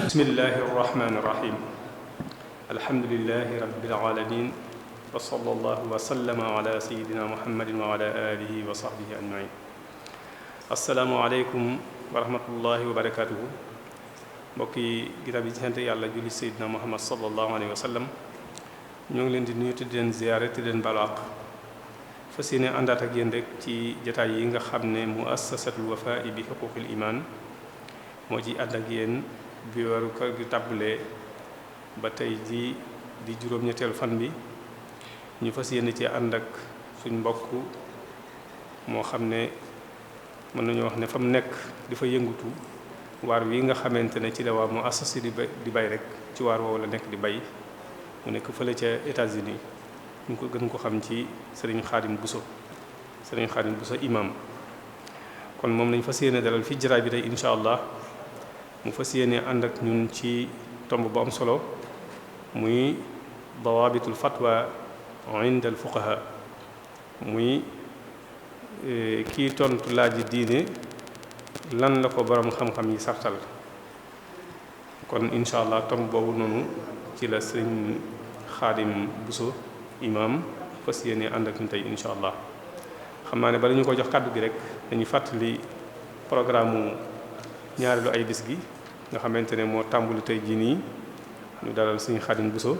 bismillahi irrahmani irrahim alhamdulilahi rabbil alamin wa sallallahu wa sallama ala sayidina muhammadin wa ala alihi wa sahbihi ajmain assalaamu aleykum wa rahmatullahi wa barakatuhu mbokk yi ginnaaw bi ci sant yàlla julli sayidina muhammad sallallahu alayhi wa sallam ñoo ngi leen di nuyu te di leen ziyaare te di leen balu àq fas yéene àndaat ak yéen rek ci jataay yi nga xam ne muassasatul wafaa bi xuquqil iman moo ci ànd ak yéen bi waru kër gi tàbbalee ba tey ji di juróom-ñetteelu fan bi ñu fas yéene ci ànd ak suñ mbokk moo xam ne mën nañu wax ne fa mu nekk di fa yëngutu waar wi nga xamante ne ci la waa mu associé di bay rek ci waar woowu la nekk di bay mu nekk fële ca États-Unis ñu ko gën ko xam ci Serigne Khadim Bousso imam kon moom lañ fas yéene dalal fii jaraay bi tey incha allah mu fas yéene ànd ak ñun ci tomb bu am solo muy dawaabitul fatwa inda al fuqaha muy kii tontu laaji diine lan la ko borom xam-xam yi sartal kon incha allah tomb boobu noonu ci la sëriñ Xaadim Bousso imam fas yéene ànd ak ñun tey incha allah xam naa ne bala ñu ko jox kàddu gi rek dañuy fàttali programme ñaareelu ay bis gi nga xamante ne moo tàmbali tey jii nii ñu dalal suñu Xaadim Bousso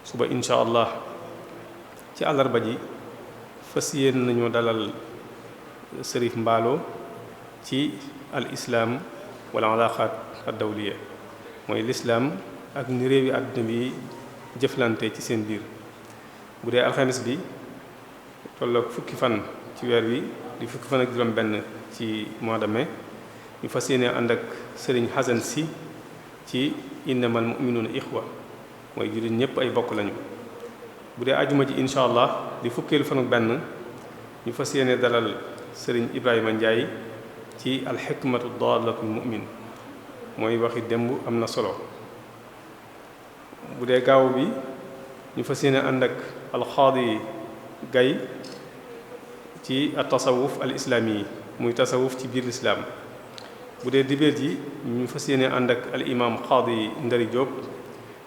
suba incha allah ci àllarba ji fas yéen nañoo dalal Sërif Mbaalo ci al islam wala alaqaat ad dawliya mooy lislaam ak ni réewi àdduna bi jëflante ci seen biir bu dee alxames bi tolloog fukki fan ci weer wi di fukki fan ak juróom benn ci mois de mai ñu fas yéene ànd ak sëriñ Xasan si ci innamal mu'minuuna ixwa mooy jullit ñëpp ay bokk lañu bu dee ajuma ji incha allah di fukkeelu fan ak benn ñu fas yéene dalal sëriñ Ibrahima Ndiaye ci alxikmatu daalatul mu'min mooy waxi démb am na solo bu dee gaaw bi ñu fas yéene ànd ak alxaadi gay ci at tasawuf al islaami yi muy tasawuf ci biir lislaam bu dee dibéer ji ñu fas yéene ànd ak al imam Xaadi Ndari Diop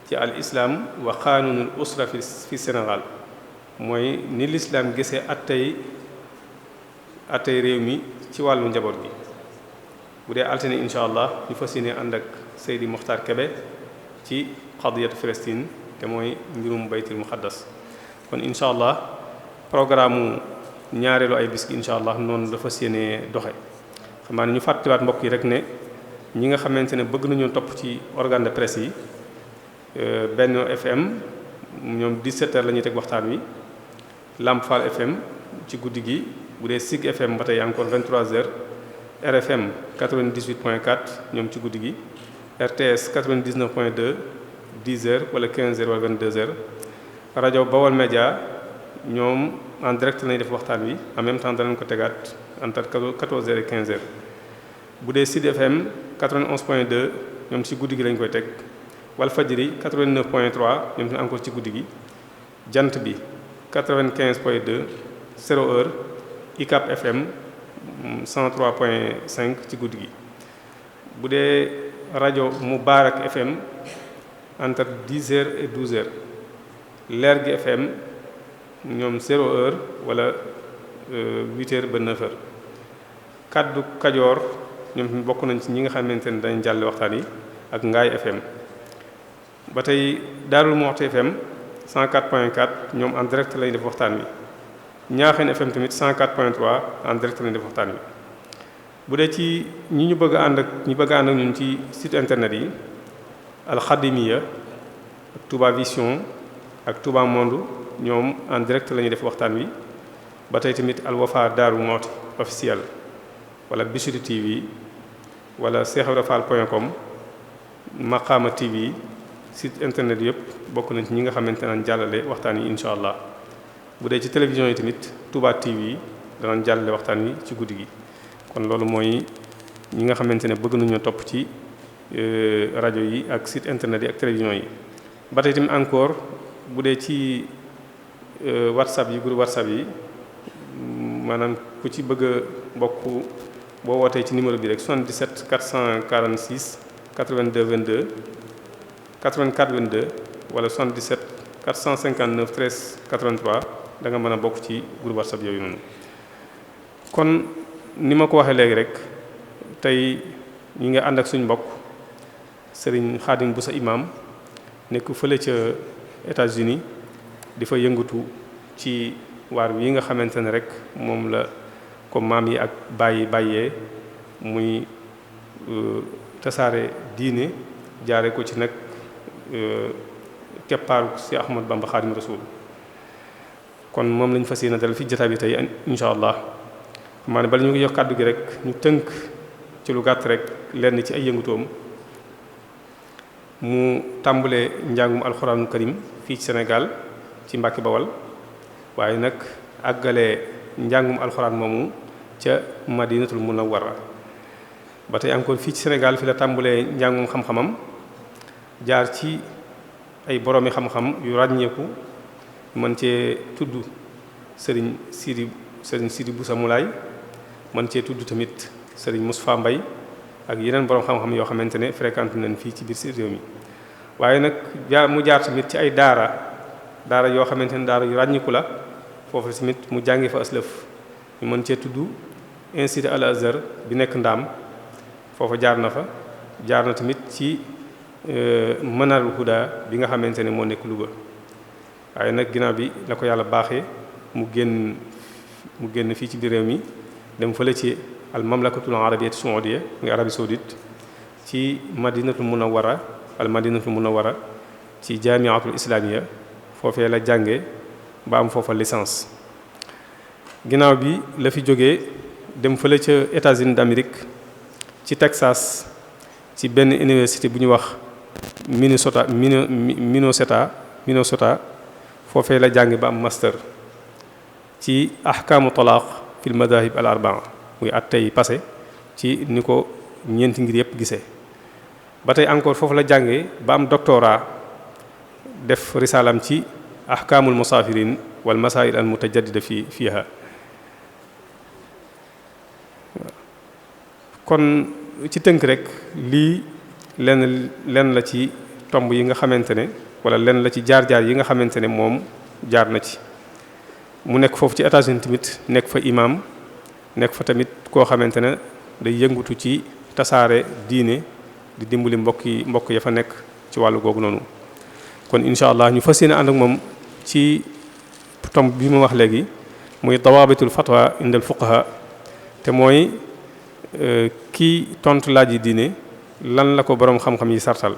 ci al islam wa qanunul usra fi Sénégal mooy ni lislaam gisee attey réew mi ci wàllu njaboot gi bu dee altine incha allah ñu fas yéene ànd ak Seydi Mokhtar Kebe ci qadiyatu Palestine te mooy mbirum baytil muqaddas kon incha allah programme ñaareelu ay bis gi incha allah noonu la fas yéene doxe xam naa ne ñu fàttaliwaat mbokk yi rek ne ñi nga xamante ne bëgg nañu topp ci organe de presse yi Benno FM ñoom 17h la ñuy teg waxtaan wi Lamp Fall FM ci guddi gi bu dee SIG FM ba tey encore 23h RFM 98.4 ñoom ci guddi gi RTS 99.2 10h wala 15h wala 22h rajo Bawol Média ñoom en direct lañuy def waxtaan wi en même temps danañ ko tegaat entre 14h et 15h bu dee Sud FM 91.2 ñoom ci guddi gi lañ koy teg Walfadjri 89.3 ñoom encore ci guddi gi Jant bi 95.2 0h ICAP FM 103.5 ci guddi gi bu dee rajo Moubarak FM entre 10h et 12h Lergui FM ñoom 0h wala 8h ba 9h kaddu Kajoor ñoom bokk nañ ci ñi nga xamante ne dañ jàll waxtaan yi ak Ngaay FM ba tey Daarul Muxti FM 104.4 ñoom en direct lañ def waxtaan wi Ñaaxeen FM tamit 104.3 en direct lañ def waxtaan wi bu dee ci ñi ñu bëgg a ànd ak ñun ci site internet yi Alxadimiya ak Touba Vision ak Touba Monde ñoom en direct la ñuy def waxtaan wi ba tey tamit Al Wafa Daaru Muxti officiel wala Bichri TV wala cheikhibrafal.com Maqama TV site internet yëpp bokk nañ ci ñi nga xamante ne jàllale waxtaan yi incha allah bu dee ci télévision yi tamit Touba TV danañ jàllale waxtaan wi ci guddi gi. kon loolu mooy ñi nga xamante ne bëgg nañoo topp ci rajo yi ak site internet yi ak télévision yi. ba tey tamit encore bu dee ci WhatsApp yi groupe WhatsApp yi maanaam ku ci bëgg a bokk boo wootee ci numéro bi rek 77 446 82 22 84 22 wala 77 459 13 83 da nga mën a bokk ci groupe WhatsApp yooyu noonu. kon ni ma ko waxee léegi rek tey ñi nga ànd ak suñu mbokk Serigne Khadim Bousso imam nekk fële ca États-Unis di fa yëngatu ci waar wi nga xamante ne rek moom la ko maam yi ak bàyyee muy tasaare diine jaare ko ci nag keppaaru si Ahmad Bamba Khadim Rasoul. kon moom lañ fas yéene dalal fi jotaay bi tey incha allah maa ne bala ñu ngi yokk kàddu gi rek ñu tënk ci lu gàtt rek lenn ci ay yëngutoom. mu tàmbalee njàngum alxuraanul karim fii ci Sénégal ci Mbàkke Bawal waaye nag àggalee njàngum alxuraan moomu ca Madinatul Munawwara ba tey encore fii ci Sénégal fi la tàmbalee njàngum xam-xamam jaar ci ay boroomi xam-xam yu ràññeeku mën cee tudd Serigne Sidi Boussa Moulay mën cee tudd tamit Serigne Moustapha Mbaye ak yeneen borom xam-xam yoo xamante ne fréquenté nañ fii ci biir si réew mi waaye nag mu jaar tamit ci ay daara yoo xamante ne daara yu ràññiku la foofu tamit mu jàngi fa aslëf ñu mën cee tudd institut Al Azhar bi nekk Ndaam foofa jaar na fa jaar na tamit ci Manarul Huda bi nga xamante ne moo nekk Louga waaye nag ginnaaw bi la ko yàlla baaxee mu génn fii ci biir réew mi dem fële ci al mamlakatul arabiyyatu saoudiya muy Arabie saoudite ci madinatul munawwara ci jamiatul islamiyya foofee la jànge ba am foofa licence. ginnaaw bi la fi jógee dem fële ca États-Unis d'Amérique ci Texas ci benn université bu ñu wax Minnesota foofee la jànge ba am master ci ahkaamu talaaq fil madahib al arbaa muy at tey passé ci ni ko ñeenti ngir yëpp gisee ba tey encore foofu la jàngee ba am doctorat def risaalam ci ahkaamul musaafirin wal masail al mutajaddida fiiha kon ci tënk rek lii lenn la ci tomb yi nga xamante ne wala lenn la ci jaar-jaar yi nga xamante ne moom jaar na ci mu nekk foofu ci États-Unis tamit nekk fa imam nekk fa tamit koo xamante ne day yëngutu ci tasaare diine di dimbali mbokk ya fa nekk ci wàllu googu noonu kon incha allah ñu fas yéene ànd ak moom ci tomb bi ma wax léegi muy dawaabitul fatwa indal fuqaha te mooy kii tontu laaj yi diine lan la ko boroom xam-xam yi sartal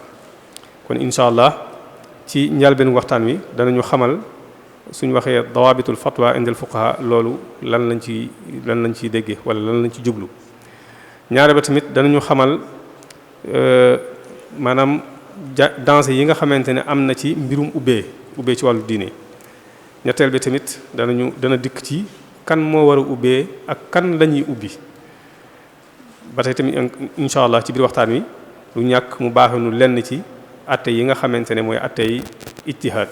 kon incha allah ci njëlbéenu waxtaan wi danañu xamal suñu waxee dawaabitul fatwa indal fuqaha loolu lan lañ ciy déggee wala lan lañ ci jublu ñaare ba tamit danañu xamal maanaam danger yi nga xamante ne am na ci mbirum ubbee ci wàllu diine ñetteel bi tamit dana dikk ci kan moo war a ubbee ak kan lañuy ubbi ba tey tamit incha allah ci biir waxtaan wi lu ñàkk mu baaxenu lenn ci atte yi nga xamante ne mooy atte yi ijtihaad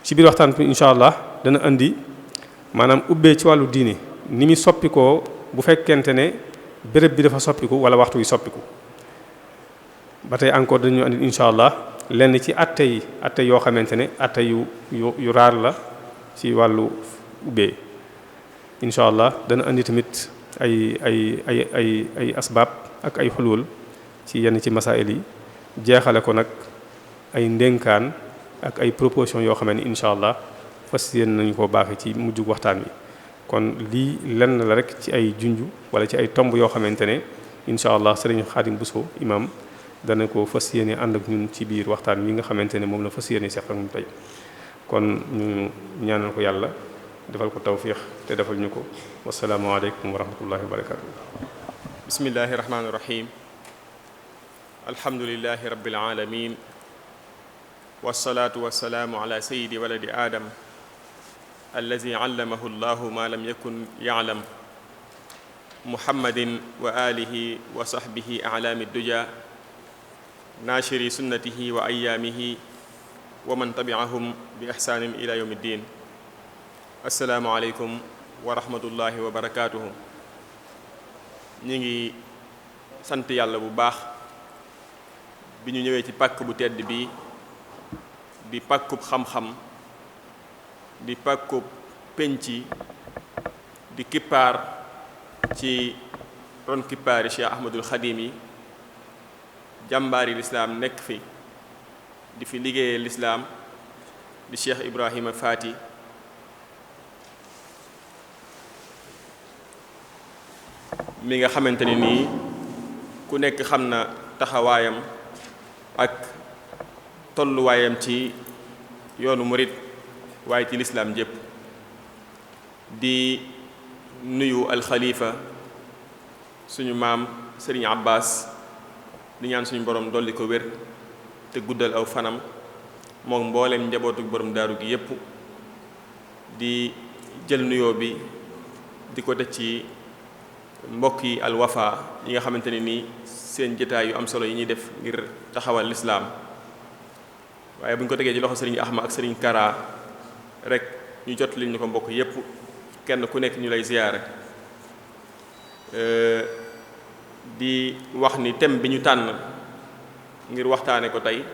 ci biir waxtaan bi incha allah dana indi maanaam ubbee ci wàllu diine ni muy soppikoo bu fekkente ne béréb bi dafa soppiku wala waxtu wi soppiku ba tey encore dañu indi incha allah lenn ci atte yoo xamante ne atte yu raar la ci wàllu ubbee incha allah dana indi tamit ay asbaab ak ay xulul ci yenn ci masaa'il yi jeexale ko nag ay ndénkaan ak ay proposition yoo xam ne incha allah fas yéen nañu ko baaxee ci mujjug waxtaan wi kon lii lenn la rek ci ay junju wala ci ay tomb yoo xamante ne incha allah sëriñ Xaadim Bousso imam dana ko fas yéene ànd ak ñun ci biir waxtaan wi nga xamante ne moom la fas yéene seq ak ñu tey kon ñu ñaanal ko yàlla defal ko tawfiix te defal ñu ko wasalaamu aleykum wa rahmatullahi wa barakatu bismillahi rahmaani rahim alhamdulillahi rabbil alamin wasalaatu wasalaamu ala sayidi waladi aadam allazi allamahu llahu ma lam yakun ya'lam muhammadin wa alihi wa sahbihi a'lami duja naashiri sunnatihi wa ayaamihi wa man tabi'ahum bi ihsaanin ila yawmi ddin. assalaamu aleykum wa rahmatullahi wa barakaatuhu. ñi ngi sant yàlla bu baax bi ñu ñëwee ci pàkk bu tedd bi di pàkkub xam-xam, di pàkkub penci, di kippaar ci ron kippaari Cheikh Ahmadul Xadim yi, jàmbaari lislaam nekk fi di fi liggéeyee lislaam di Cheikh Ibrahima Faati mi nga xamante ni nii ku nekk xam na taxawaayam ak tolluwaayam ci yoonu murit waaye ci lislaam jépp. di nuyu alxalifa suñu maam Sëriñ Abbas di ñaan suñu borom dolli ko wér te guddal aw fanam moom mbooleem njabootu borom daaru gi yépp. di jël nuyoo bi di ko teg ci mbokk yi Al Wafa yi nga xamante ne nii seen jotaay yu am solo yi ñuy def ngir taxawal lislaam, waaye bu ñu ko tegee ci loxo Sëriñ Ahma ak Sëriñ Kara rek ñu jot li ñu ko mbokk yépp, kenn ku nekk ñu lay ziyaare. di wax ni thème bi ñu tànn ngir waxtaane ko tey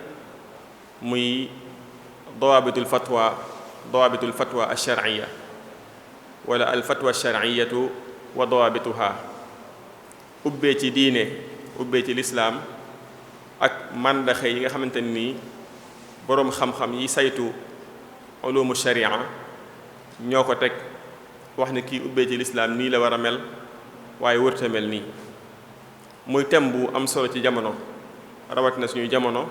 muy dawaabitul fatwa ash-shar'iyya wala al fatwa ash-shar'iyyatu wa dawaabituha. ubbee ci diine, ubbee ci lislaam ak màndaxe yi nga xamante ni boroom xam-xam yi saytu ulumu sharia ñoo ko teg, wax ne kii ubbee ci lislaam nii la war a mel waaye wërta mel nii. muy thème bu am solo ci jamono, rawatina suñu jamono,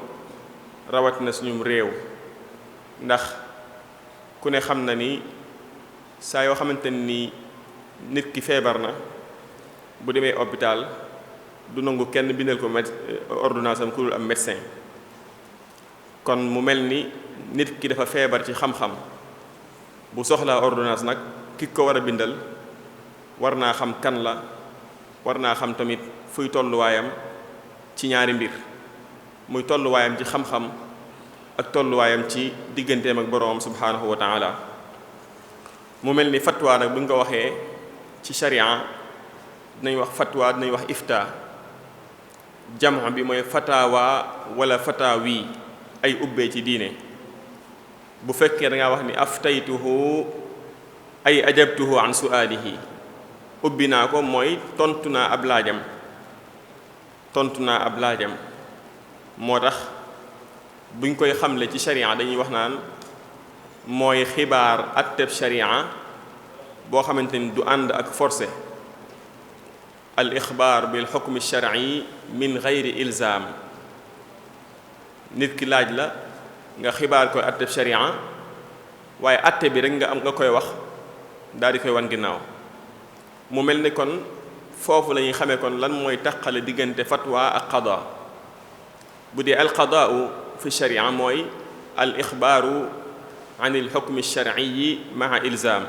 rawatina suñu réew, ndax ku ne xam na ni saa yoo xamante ni nit ki feebar na bu demee hôpital du nangu kenn bindal ko ordonnance am ku dul am médecin. kon mu mel ni nit ki dafa feebar ci xam-xam, bu soxlaa ordonnance nag ki ko war a bindal war naa xam kan la, war naa xam tamit fuy tolluwaayam ci ñaari mbir, muy tolluwaayam ci xam-xam ak tolluwaayam ci digganteem ak boroom subhaanahu wa taala. mu mel ni fatwa nag bu ñu ko waxee ci sharia dinañ wax fatwa, dinañ wax ifta. jamu bi mooy fatawa wala fatawi, ay ubbee ci diine. bu fekkee da ngaa wax ni aftaytuhu ay ajabtuhu an su'alihi, ubbi naa ko mooy tontu naa ab laajam, moo tax buñ koy xamle ci sharia dañuy wax naan mooy xibaar atteb sharia boo xamante ni du ànd ak forcé. al ixbaar bil xukmi shar'i min gayri ilzaam. nit ki laaj la nga xibaar koy atteb sharia waaye atte bi rek nga koy wax daal di koy wan ginnaaw. mu mel ni kon foofu la ñuy xamee kon lan mooy taqale diggante fatwa ak qada. bu dee al qadaau fi sharia mooy al ixbaaru an il xukmi shar'i maa ilzaam.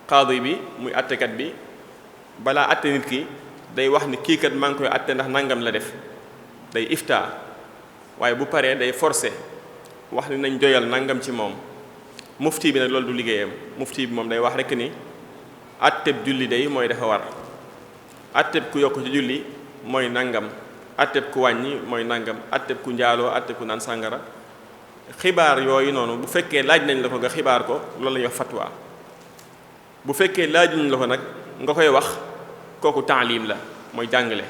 qaadi bi muy attekat bi balaa atte nit ki day wax ni kii kat maa ngi koy atte ndax nangam la def, day ifta. waaye bu paree day forcé wax ni nañ doyal nangam ci moom. mufti bi nag loolu du liggéeyam. mufti bi moom day wax rekk ni atteb julli day mooy dafa war, atteb ku yokk ci julli mooy nangam, atteb ku wàññi mooy nangam, atteb ku njaaloo, atteb ku naan sàngara. xibaar yooyu noonu bu fekkee laaj nañ la ko nga xibaar ko, loolu la ñuy wax fatwa. bu fekkee laaj nañ la ko nag nga koy wax, kooku taalim la, mooy jàngale.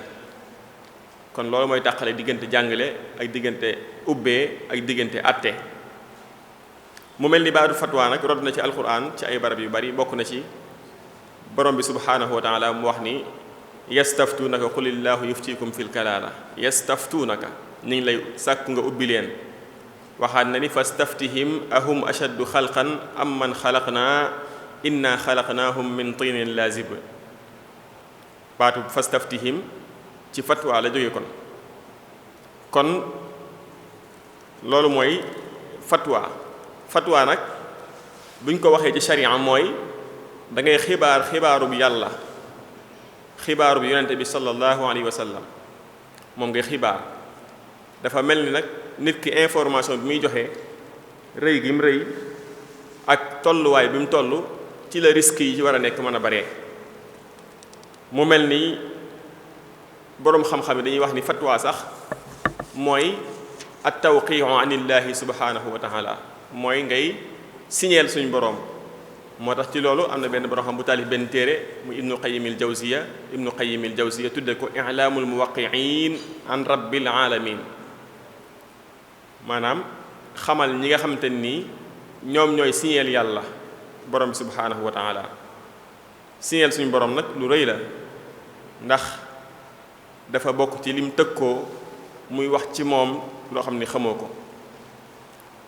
kon loolu mooy tàqale diggante jàngale ak diggante ubbee ak diggante atte. mu mel ni baatu fatwa nag rod na ci alquran ci ay barab yu bari. bokk na ci borom bi subhaanahu wa taala mu wax ni yastaftuunaka qulillaahu yuftikum fil kalaala. yastaftuunaka ñu ngi lay sàkku nga ubbi leen. waxaat na ni fastaftihim ahum ashaddu xalqan am man xalaqnaa inna xalaqnaahum min tinin laazib. baatu fastaftihim ci fatwa la jóge kon loolu mooy fatwa. fatwa nag buñ ko waxee ci sharia mooy da ngay xibaaru bi yàlla xibaaru bi yonente bi sallallahu alayhi wa sallam moom ngay xibaar. dafa mel ni nag nit ki information bi muy joxe rëy gi mu rëy ak tolluwaay bi mu toll ci la risque yi ci war a nekk mën a bare. mu mel ni boroom xam-xam yi dañuy wax ni fatwa sax mooy at tawqiu anillahi subhanahu wa taala mooy ngay signeel suñ boroom. moo tax ci loolu am na benn boroom xam bu taalif benn téere mu ibnu qayyimil jawziya tudde ko i'laamul muwaqqi'in an rabbil alamin maanaam xamal ñi nga xamante nii ñoom ñooy signeel yàlla borom bi subhanahu wa taala. signeel suñu borom nag lu rëy la ndax dafa bokk ci lim tëkkoo muy wax ci moom loo xam ni xamoo ko.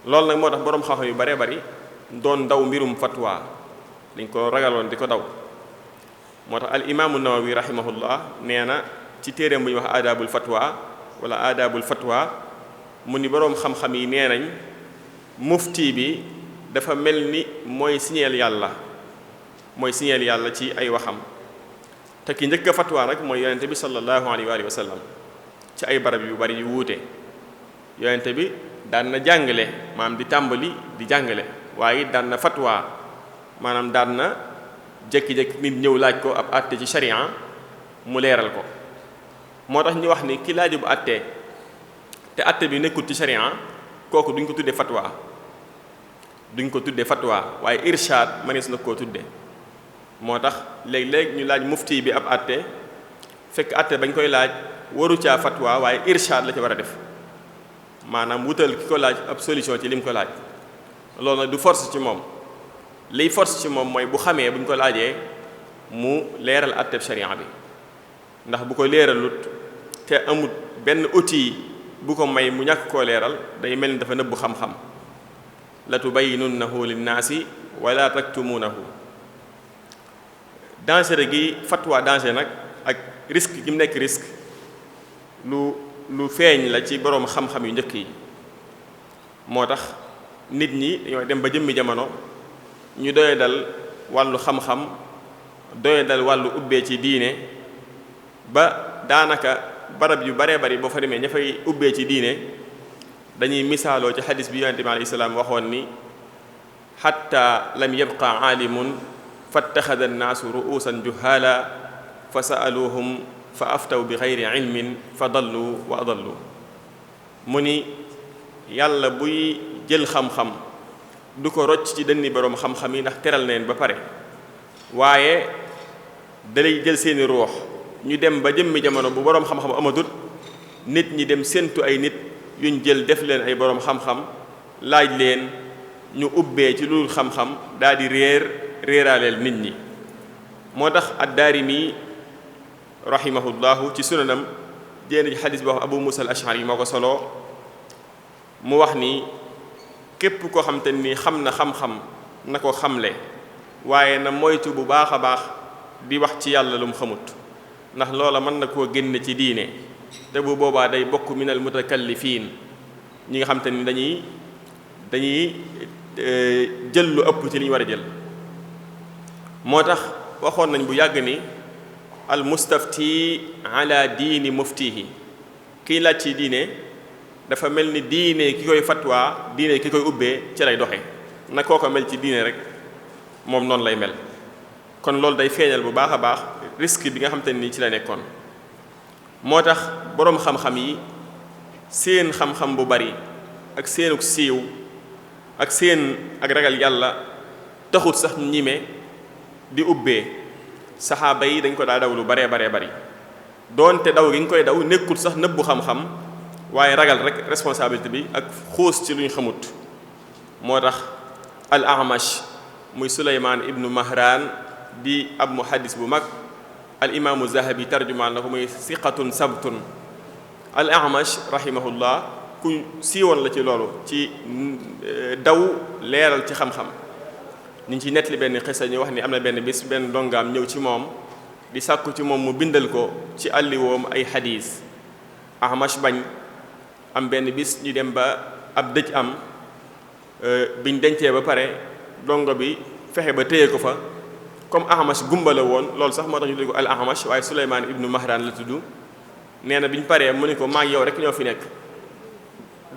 loolu nag moo tax boroom xam-xam yu baree bari doon daw mbirum fatwa dañ ko ragaloon di ko daw. moo tax al imaamu nawawi rahimahullah nee na ci téereem bu ñuy wax aadaabul fatwa wala aadaabul fatwa mu ni boroom xam-xam yi nee nañ mufti bi dafa mel ni mooy signeel yàlla ci ay waxam. te ki njëkk a fatwa nag mooy yonente bi sallallahu alayhi wa sallam ci ay barab yu bari yu wuute. yonente bi daan na jàngale maanaam di tàmbali di jàngale waaye daan na fatwa maanaam daan na jékki-jékki nit ñëw laaj ko ab àtte ci sharia mu leeral ko. moo tax ñu wax ni ki laaju bu àtte te àtte bi nekkul ci sharia kooku duñ ko tuddee fatwa waaye irshaad mënees na koo tudde. moo tax léeg-léeg ñu laaj mufti bi ab àtte fekk àtte bañ koy laaj waru caa fatwa waaye irshaad la ci war a def maanaam wutal ki ko laaj ab solution ci lim ko laaj. loolu nag du force ci moom liy force ci moom mooy bu xamee buñ ko laajee mu leeral àtteb sharia bi ndax bu ko leeralut te amut benn outil bu ko may mu ñàkk koo leeral day mel ni dafa nëbbu xam-xam. la tubayyinunnahu linnaasi wala taktumuunahu. danger gi fatwa danger nag ak risque gi mu nekk risque lu feeñ la ci boroom xam-xam yu njëkk yi. moo tax nit ñi dañoo dem ba jëmmi jamono ñu doye dal wàllu xam-xam doye dal wàllu ubbee ci diine ba daanaka barab yu baree bari boo fa demee ña fay ubbee ci diine dañuy misaaloo ci xadis bi yonente bi alayhi salaam waxoon ni xatta lam yabqa aalimun fattaxada annaasu ru'uusan juhaala fa sa'aluuhum fa aftaw bi xayri ilmin fa dallu wa adallu. mu ni yàlla buy jël xam-xam du ko rocc ci dënni boroom xam-xam yi ndax teral neen ba pare waaye dalay jël seeni ruux ñu dem ba jëmmi jamono bu boroom xam-xam amatut nit ñi dem séentu ay nit yuñ jël def leen ay boroom xam-xam laaj leen ñu ubbee ci lu xam-xam daal di réeraaleel nit ñi. moo tax ad-Daarimi rahimahullahu ci sunanam jénn ci xadis boo xam Abu Musa al-Ash'ari moo ko soloo mu wax ni képp koo xam te ni xam na xam-xam na ko xamle waaye na moytu bu baax a baax di wax ci yàlla lu mu xamut ndax loola mën na koo génne ci diine te bu boobaa day bokk minal mutakallifiin ñi nga xam te ni dañuy jël lu ëpp ci li ñu war a jël. moo tax waxoon nañ bu yàgg ni al mustafti ala diini muftihi kiy laaj ci diine dafa mel ni diine ki koy fatwa diine ki koy ubbee ci lay doxe na koo ko mel ci diine rek moom noonu lay mel. kon loolu day feeñal bu baax a baax risque bi nga xam te ni ci la nekkoon. moo tax boroom xam-xam yi seen xam-xam bu bari ak seenuk siiw ak seen ak ragal yàlla taxut sax ñime di ubbee. saxaaba yi dañ ko daa daw lu baree bari doonte daw gi ñu koy daw nekkul sax nëbbu xam-xam waaye ragal rek responsabilité bi ak xuus ci lu ñu xamut. moo tax al Amash muy Suleymaan ibnu Mahran di ab muhaddis bu mag al imaamu Zahabi tarjumaan la ko muy siqatun sabtun. al Amash rahimahullah ku siiwoon la ci loolu ci daw leeral ci xam-xam. ñu ngi ci nettali benn xisa ñu wax ni am na benn bis benn dongaam ñëw ci moom di sàkku ci moom mu bindal ko ci àlliwoom ay xadiis. Ahmash bañ am benn bis ñu dem ba ab dëj am biñ dencee ba pare dongo bi fexe ba téye ko fa comme Ahmash gumba la woon loolu sax moo tax ñu tudd ko al Ahmash waaye Souleymane ibnu Mahran la tudd nee na bi ñu paree mu ni ko maag yow rek ñoo fi nekk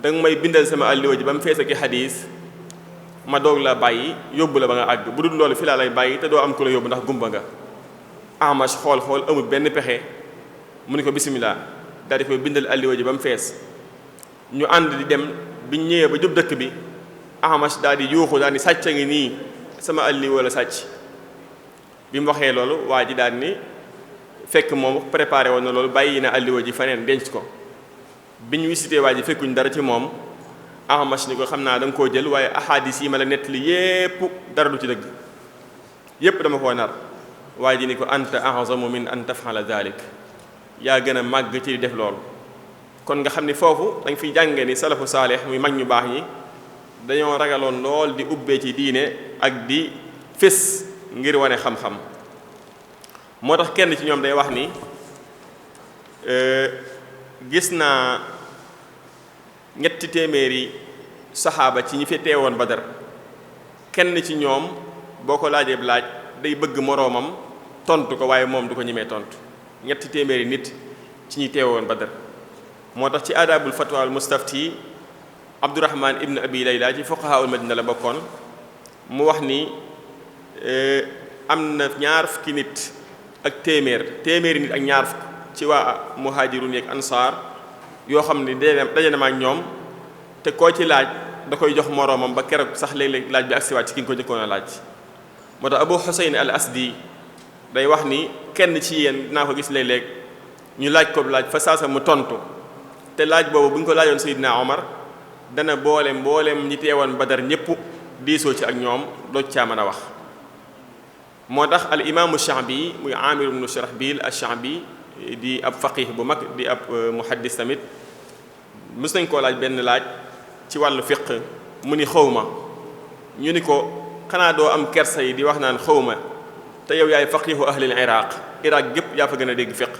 da nga may bindal sama alliwa ji ba mu fees ak i xadiis ma doog la bàyyi yóbbu la ba nga àgg bu dul loolu fi laa lay bàyyi te doo am ku la yóbbu ndax gumba nga. Ahmash xool amul benn pexe mu ni ko bisimilah daal di koy bindal alliwa ji ba mu fees ñu ànd di dem biñ ñëwee ba jub dëkk bi Ahmash daal di yuuxu daal di sàcc a ngi nii sama alliwa la sàcc bi mu waxee loolu waa ji daal ni fekk moom préparé woon na loolu bàyyi na alliwa ji faneen denc ko bi ñu visité waa ji fekkuñ dara ci moom Ahmash ni ko xam naa da nga koo jël waaye ahadis yi ma la nettali yépp dara du ci dëgg yépp dama koo nar waa ji ni ko anta a'zamu min an taf'ala dhalik yaa gën a màgg ci def loolu kon nga xam ni foofu da nga fiy jànge ni salafu saalih muy mag ñu baax ñi dañoo ragaloon lool di ubbee ci diine ak di fés ngir wane xam-xam moo tax kenn ci ñoom day wax ni gis naa 300 saxaaba ci ñi fi teewoon Badar kenn ci ñoom boo ko laajee laaj day bëgg moroomam tontu ko waaye moom du ko ñemee tontu 300 nit ci ñi teewoon Badar moo tax ci aadaabul fatwa al mustafti Abdurrahman ibn Abi Layla ci fuqahaa ul Madina la bokkoon mu wax ni am na 20 nit ak téeméeri nit ak 20 ci waa muhajirun yeeg ansaar yoo xam ne daje na ma ak ñoom te koo ci laaj da koy jox moroomam ba keroog sax léeg-léeg laaj bi agsiwaat ci ki nga ko njëkkoon a laaj moo tax Abu Husayn al Asdi day wax ni kenn ci yéen dinaa ko gis léeg-léeg ñu laaj ko laaj fa saasa mu tontu te laaj boobu bu ñu ko laajoon Seydina Omar dana mboolem ñi teewoon Badar ñëpp diisoo ci ak ñoom doo caa mën a wax moo tax al imaamu Sha'bi muy Amir ibn Shurahbil ash-Sha'bi di ab faqih bu mag di ab muhaddis tamit mës nañ koo laaj benn laaj ci wàllu fiqh mu ni xawma ñu ni ko xanaa doo am kersa yi di wax naan xawma te yow yaay faqihu ahlil iraq gépp yaa fa gën a dégg fiqh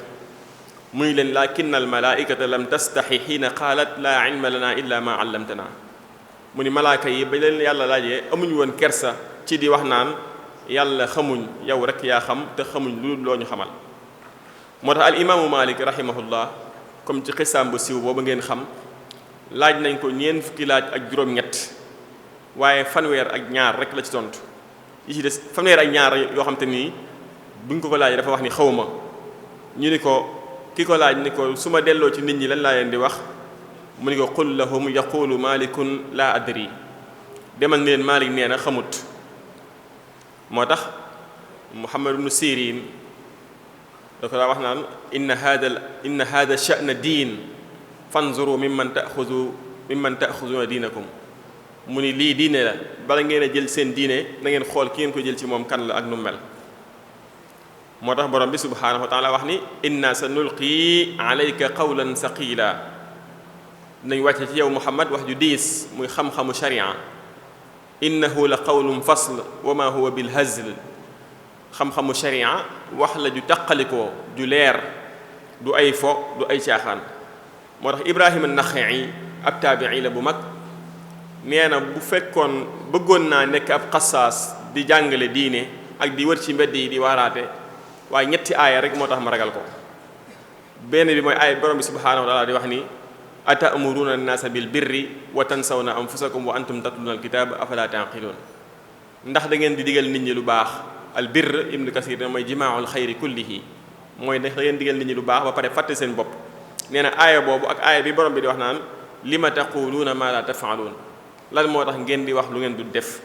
mu ni leen lakinna al malaikata lam tastaxi xiina qaalat laa ilma lana illa ma allamtana mu ni malaaka yi ba leen yàlla laajee amuñu woon kersa ci di wax naan yàlla xamuñ yow rek yaa xam te xamuñ lu loo ñu xamal moo tax al imaamu Malik rahimahullah comme ci xisaam bu siiw boobu ngeen xam laaj nañ ko 40 laaj ak juróom-ñett waaye fanweer ak ñaar rek la ci tontu yi ci des fanweer ak ñaar yoo xam te nii buñ ko laajee dafa wax ni xawma ñu ni ko ki ko laaj ni ko su ma delloo ci nit ñi lan laa leen di wax mu ni ko qul lahum yaqulu malikun la adri demal ni leen Malik nee na xamut moo tax Muhammad ibn Sirin da ko daa wax naan inna hada sha'na diin fanzuru mimman ta'khuduna diinakum mu ni lii diine la bala ngeen a jël seen diine na ngeen xool ki ngeen ko jël ci moom kan la ak nu mel moo tax borom bi subhaanahu wa taala wax ni inna sa nulqi alayka qawlan saqila nañ wàcce ci yow Muhammad wax ju diis muy xam-xamu sharia innahu la qawlun fasl wa ma huwa bil hazl xam-xamu sharia wax la ju taqalikoo ju leer du ay fo du ay caaxaan moo tax Ibrahima an-Naxa'i ab taabi'i la bu mag nee na bu fekkoon bëggoon naa nekk ab xasaas di jàngale diine ak di wër ci mbedd yi di waaraate waaye 2 aaya rek moo tax ma ragal ko benn bi mooy aaya borom bi subhaanahu wa taala di wax ni ata'muruna an-naasa bil birri wa tansawna anfusakum wa antum tatluna al-kitaaba afala ta'qiluun ndax da ngeen di digal nit ñi lu baax al birr ibnu kasir dina mooy jimaa'ul xayri kullihi mooy da ngeen digal nit ñi lu baax ba pare fàtte seen bopp nee na aaya boobu ak aaya bi borom bi di wax naan lima taquluuna ma la taf'aluun lan moo tax ngeen di wax lu ngeen du def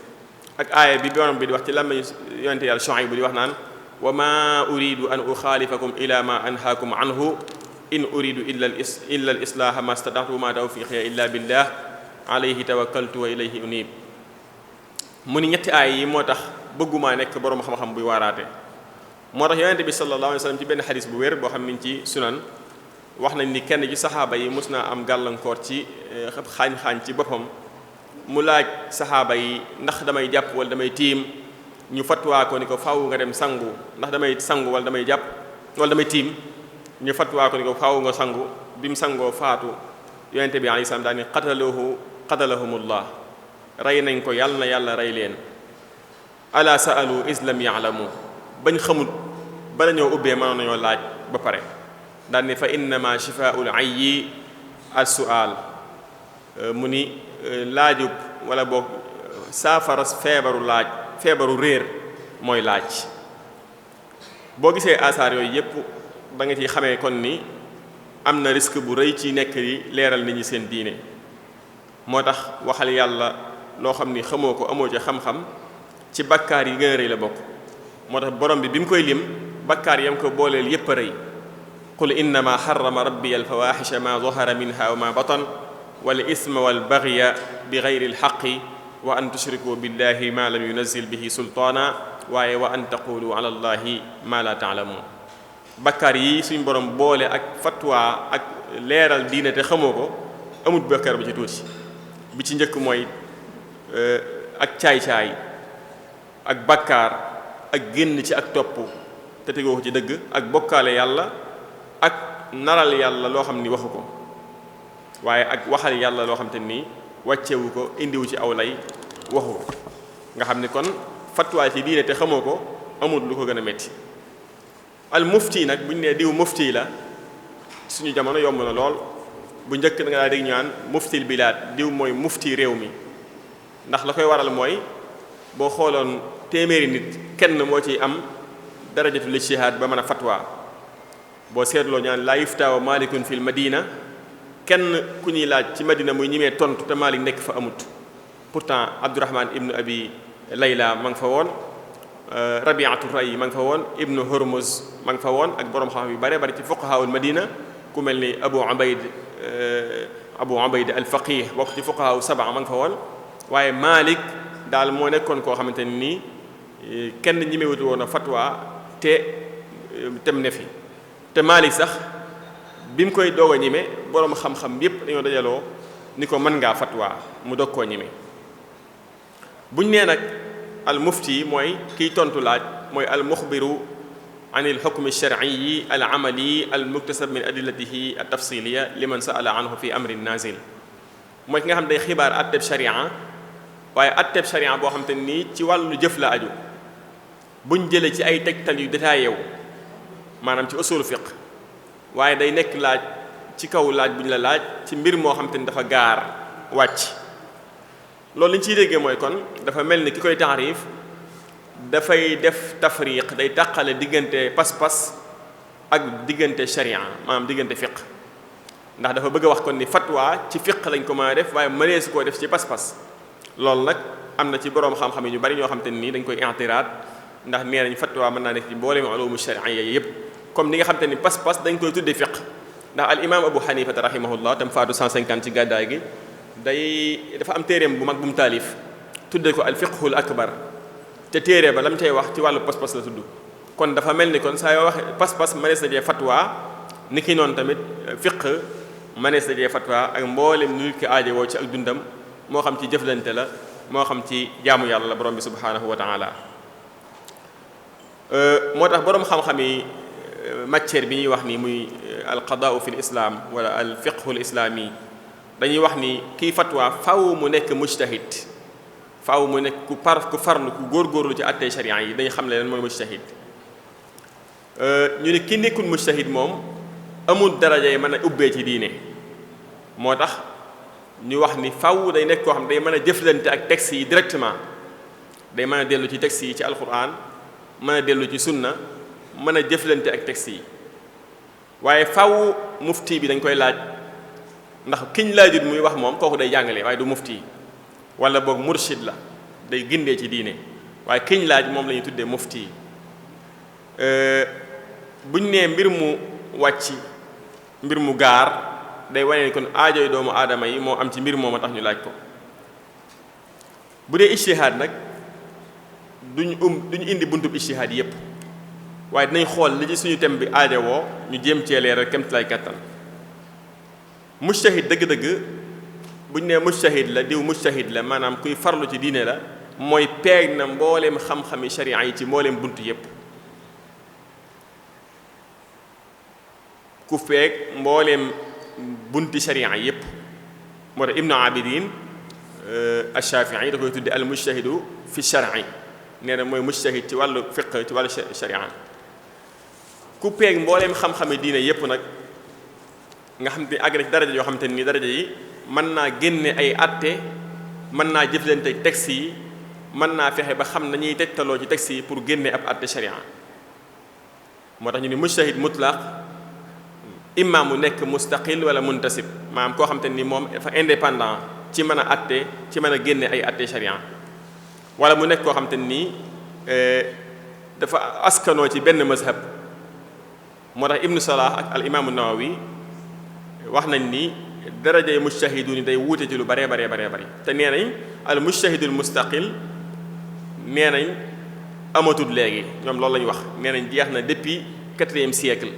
ak aaya bi borom bi di wax ci làmmiñ yonente yàlla Shuayb bu di wax naan wa ma uridu an uxaalifakum ila ma anhaakum anhu in uridu illa al islaaha ma stata'tu wa ma tawfiqiya illa billah alayhi tawakkaltu wa ilayhi unib mu ni 2 aaya yi moo tax bëggumaa nekk boroom xam-xam buy waaraate moo tax yonente bi sallallahu alayhi wa sallam ci benn xadis bu wér boo xam ni ci sunan wax nañ ni kenn ci saxaaba yi mos naa am gàllankoor ci xaañ-xaañ ci boppam mu laaj saxaaba yi ndax damay jàpp wala damay tiim ñu fatwaa ko ni ko faaw nga dem sangu ndax damay sangu wala damay jàpp wala damay tiim ñu fatwaa ko ni ko faaw nga sangu bi mu sangoo faatu yonente bi alayhi salaam daal ni qatalahumullah rey nañ ko yàlla na yàlla rey leen ala sa'alu islam ya'lamu bañ xamul bala ñoo ubbee mënoon nañoo laaj ba pare daal ne fa innama shifaa'ul ayyi as-su'al mu ni laajub wala boog saafara feebaru réer mooy laaj. boo gisee asaar yooyu yépp da nga ciy xamee kon ni am na risque bu rëy ci nekk yi leeral nit ñi seen diine. moo tax waxal yàlla loo xam ni xamoo ko amoo ci xam-xam ci bakkaar yi gën a rëy la bokk. moo tax borom bi mu koy lim bakkaar yam ko booleel yépp a rëy. qul innama harrama rabbi alfawahisha ma zahara minha wa ma batan wal isma wal bagya bi gayri alxaqi wa an tushriku billahi ma lam yunazil bihi sultaana waaye wa an taqulu ala allahi ma la taalamuun. bakkaar yi suñ borom boole ak fatwa ak leeral diine te xamoo ko amut bakkaar bu ci tuuti. bi ci njëkk mooy ak caay-caay ak bakkaar ak génn ci ak topp te tegoo ko ci dëgg ak bokkaale yàlla ak naral yàlla loo xam ni waxu ko waaye ak waxal yàlla loo xam te ni wàccewu ko indiwu ci aw lay waxu ko nga xam ni kon fatwa ci diine te xamoo ko amul lu ko gën a metti. al mufti nag bu ñu nee diw mufti la suñu jamono yomb na lool. bu njëkk da nga daa dégg ñu naan muftil bilaad diw mooy mufti réew mi ndax la koy waral mooy boo xooloon téeméeri nit kenn moo ciy am darajatul ijtihaad ba mën a fatwa. boo seetloo ñaan laa yuftaawa malikun fil madina kenn ku ñuy laaj ci madina muy ñimee tontu te Malik nekk fa amut. pourtant Abdurahman ibnu abi layla ma nga fa woon, Rabiatu Ray ma nga fa woon, ibnu Hurmuz ma nga fa woon ak borom xam yu bare bari ci fuqahaul madina ku mel ni Abu Ubayd al faqih bokk ci fuqahaa sab'a ma nga fa woon. waaye Malik daal moo nekkoon koo xamante ni nii kenn ñemewut woon a fatwa tem ne fi te Malik sax bi mu koy doog a ñeme boroom xam-xam yépp dañoo dajaloo ni ko mën ngaa fatwa mu doog koo ñeme. buñ nee nag al mufti mooy kiy tontu laaj mooy al muxbiru an il xukmi sharciyi al amali al muktasab min adillatihi al tafsiliya liman saala anhu fi amrin nazil mooy ki nga xam ne day xibaar atteb sharia waaye atteb sharia boo xam te nii ci wàllu jëf la aju buñ jëlee ci ay tegtal yu détaillé wu maanaam ci usul fiq waaye day nekk laaj ci kaw laaj bu ñu la laaj ci mbir moo xam te ni dafa gaar wàcc. loolu li ñu ciy déggee mooy kon dafa mel ni ki koy taarif dafay def tafriq day tàqale diggante pas-pas ak diggante sharia maanaam diggante fiq ndax dafa bëgg a wax kon ni fatwa ci fiq lañ ko mën a def waaye mëneesu koo def ci pas-pas. loolu nag am na ci boroom xam-xam yi ñu bari ñoo xam te nii dañ koy i'tiraad ndax nee nañ fatwa mën naa nekk ci mboolem ulumu shar'iyya yépp comme ni nga xam te ni pas-pas dañ koy tuddee fiq ndax al imam Abu Hanifa rahimahullah tam faatu 150 ci gàddaay gi dafa am téereem bu mag bu mu taalif tuddee ko al fiqhul akbar te téere ba la mu cay wax ci wàllu pas-pas la tudd. kon dafa mel ni kon saa yoo waxee pas-pas mënees na jee fatwa ni ki noonu tamit fiq mënees na jee fatwa ak mboolem nu nit ki aajowoo ci ak dundam moo xam ci jëflante la moo xam ci jaamu yàlla la borom bi subhanahu wa taala. moo tax borom xam-xam yi matière bi ñuy wax ni muy al qadaau fi l islam wala al fiqhul islami dañuy wax ni kiy fatwa faw mu nekk mujtahid faaw mu nekk ku farlu ku góorgóorlu ci attey sharia yi dañu xam ne leen mooy mujtahid. ñu ne ki nekkul mujtahid moom amul daraja yi mën a ubbee ci diine moo tax ñu wax ni faaw day nekk koo xam day mën a jëflante ak texte yi directement day mën a dellu ci texte yi ci alquran mën a dellu ci sunna mën a jëflante ak texte yi waaye faaw mufti bi dañ koy laaj ndax kiñ laajut muy wax moom kooku day jàngale waaye du mufti wala boog murshid la day gindee ci diine waaye kiñ laaj moom la ñuy tuddee mufti. buñ nee mbir mu wàcc mbir mu gaar day wane ni kon aajoy doomu aadama yi moo am ci mbir moom a tax ñu laaj ko. bu dee ijtihaad nag duñu indi buntub ijtihaad yépp waaye dinañ xool li ci suñu thème bi aajowoo ñu jéem cee leeral kemt lay kattan. mujtahid dëgg-dëgg buñ nee mujtahid la diw mujtahid la maanaam kuy farlu ci diine la mooy peeg na mbooleem xam-xami sharia yi ci mbooleem bunt yépp ku feeg mbooleem bunti sharia yépp moo tax ibnu abidin ash-shafi'i da koy tudde al mujtahidu fi shar'i nee na mooy mujtahid ci wàllu fiqh ci wàllu sharia ku peeg mbooleem xam-xame diine yépp nag nga xam te àgg na ci daraja yoo xam te ni daraja yi mën naa génne ay atte mën naa jëflante texte yi mën naa fexe ba xam nañuy tegtaloo ci texte yi pour génne ab atte sharia moo tax ñu ni mujtahid mutlaq imma mu nekk mustaqil wala muntasib maanaam koo xam te ni moom dafa indépendant ci mën a atte ci mën a génne ay atte sharia wala mu nekk koo xam te ni dafa askanoo ci benn mazhab moo tax ibnu salah ak al imaamu nawawi wax nañ ni darajay mujtahidu ni day wuute ci lu baree baree baree bari te nee nañ al mujtahidul mustaqil nee nañ amatul léegi ñoom loolu la ñu wax nee nañ jeex na depuis 4e siècle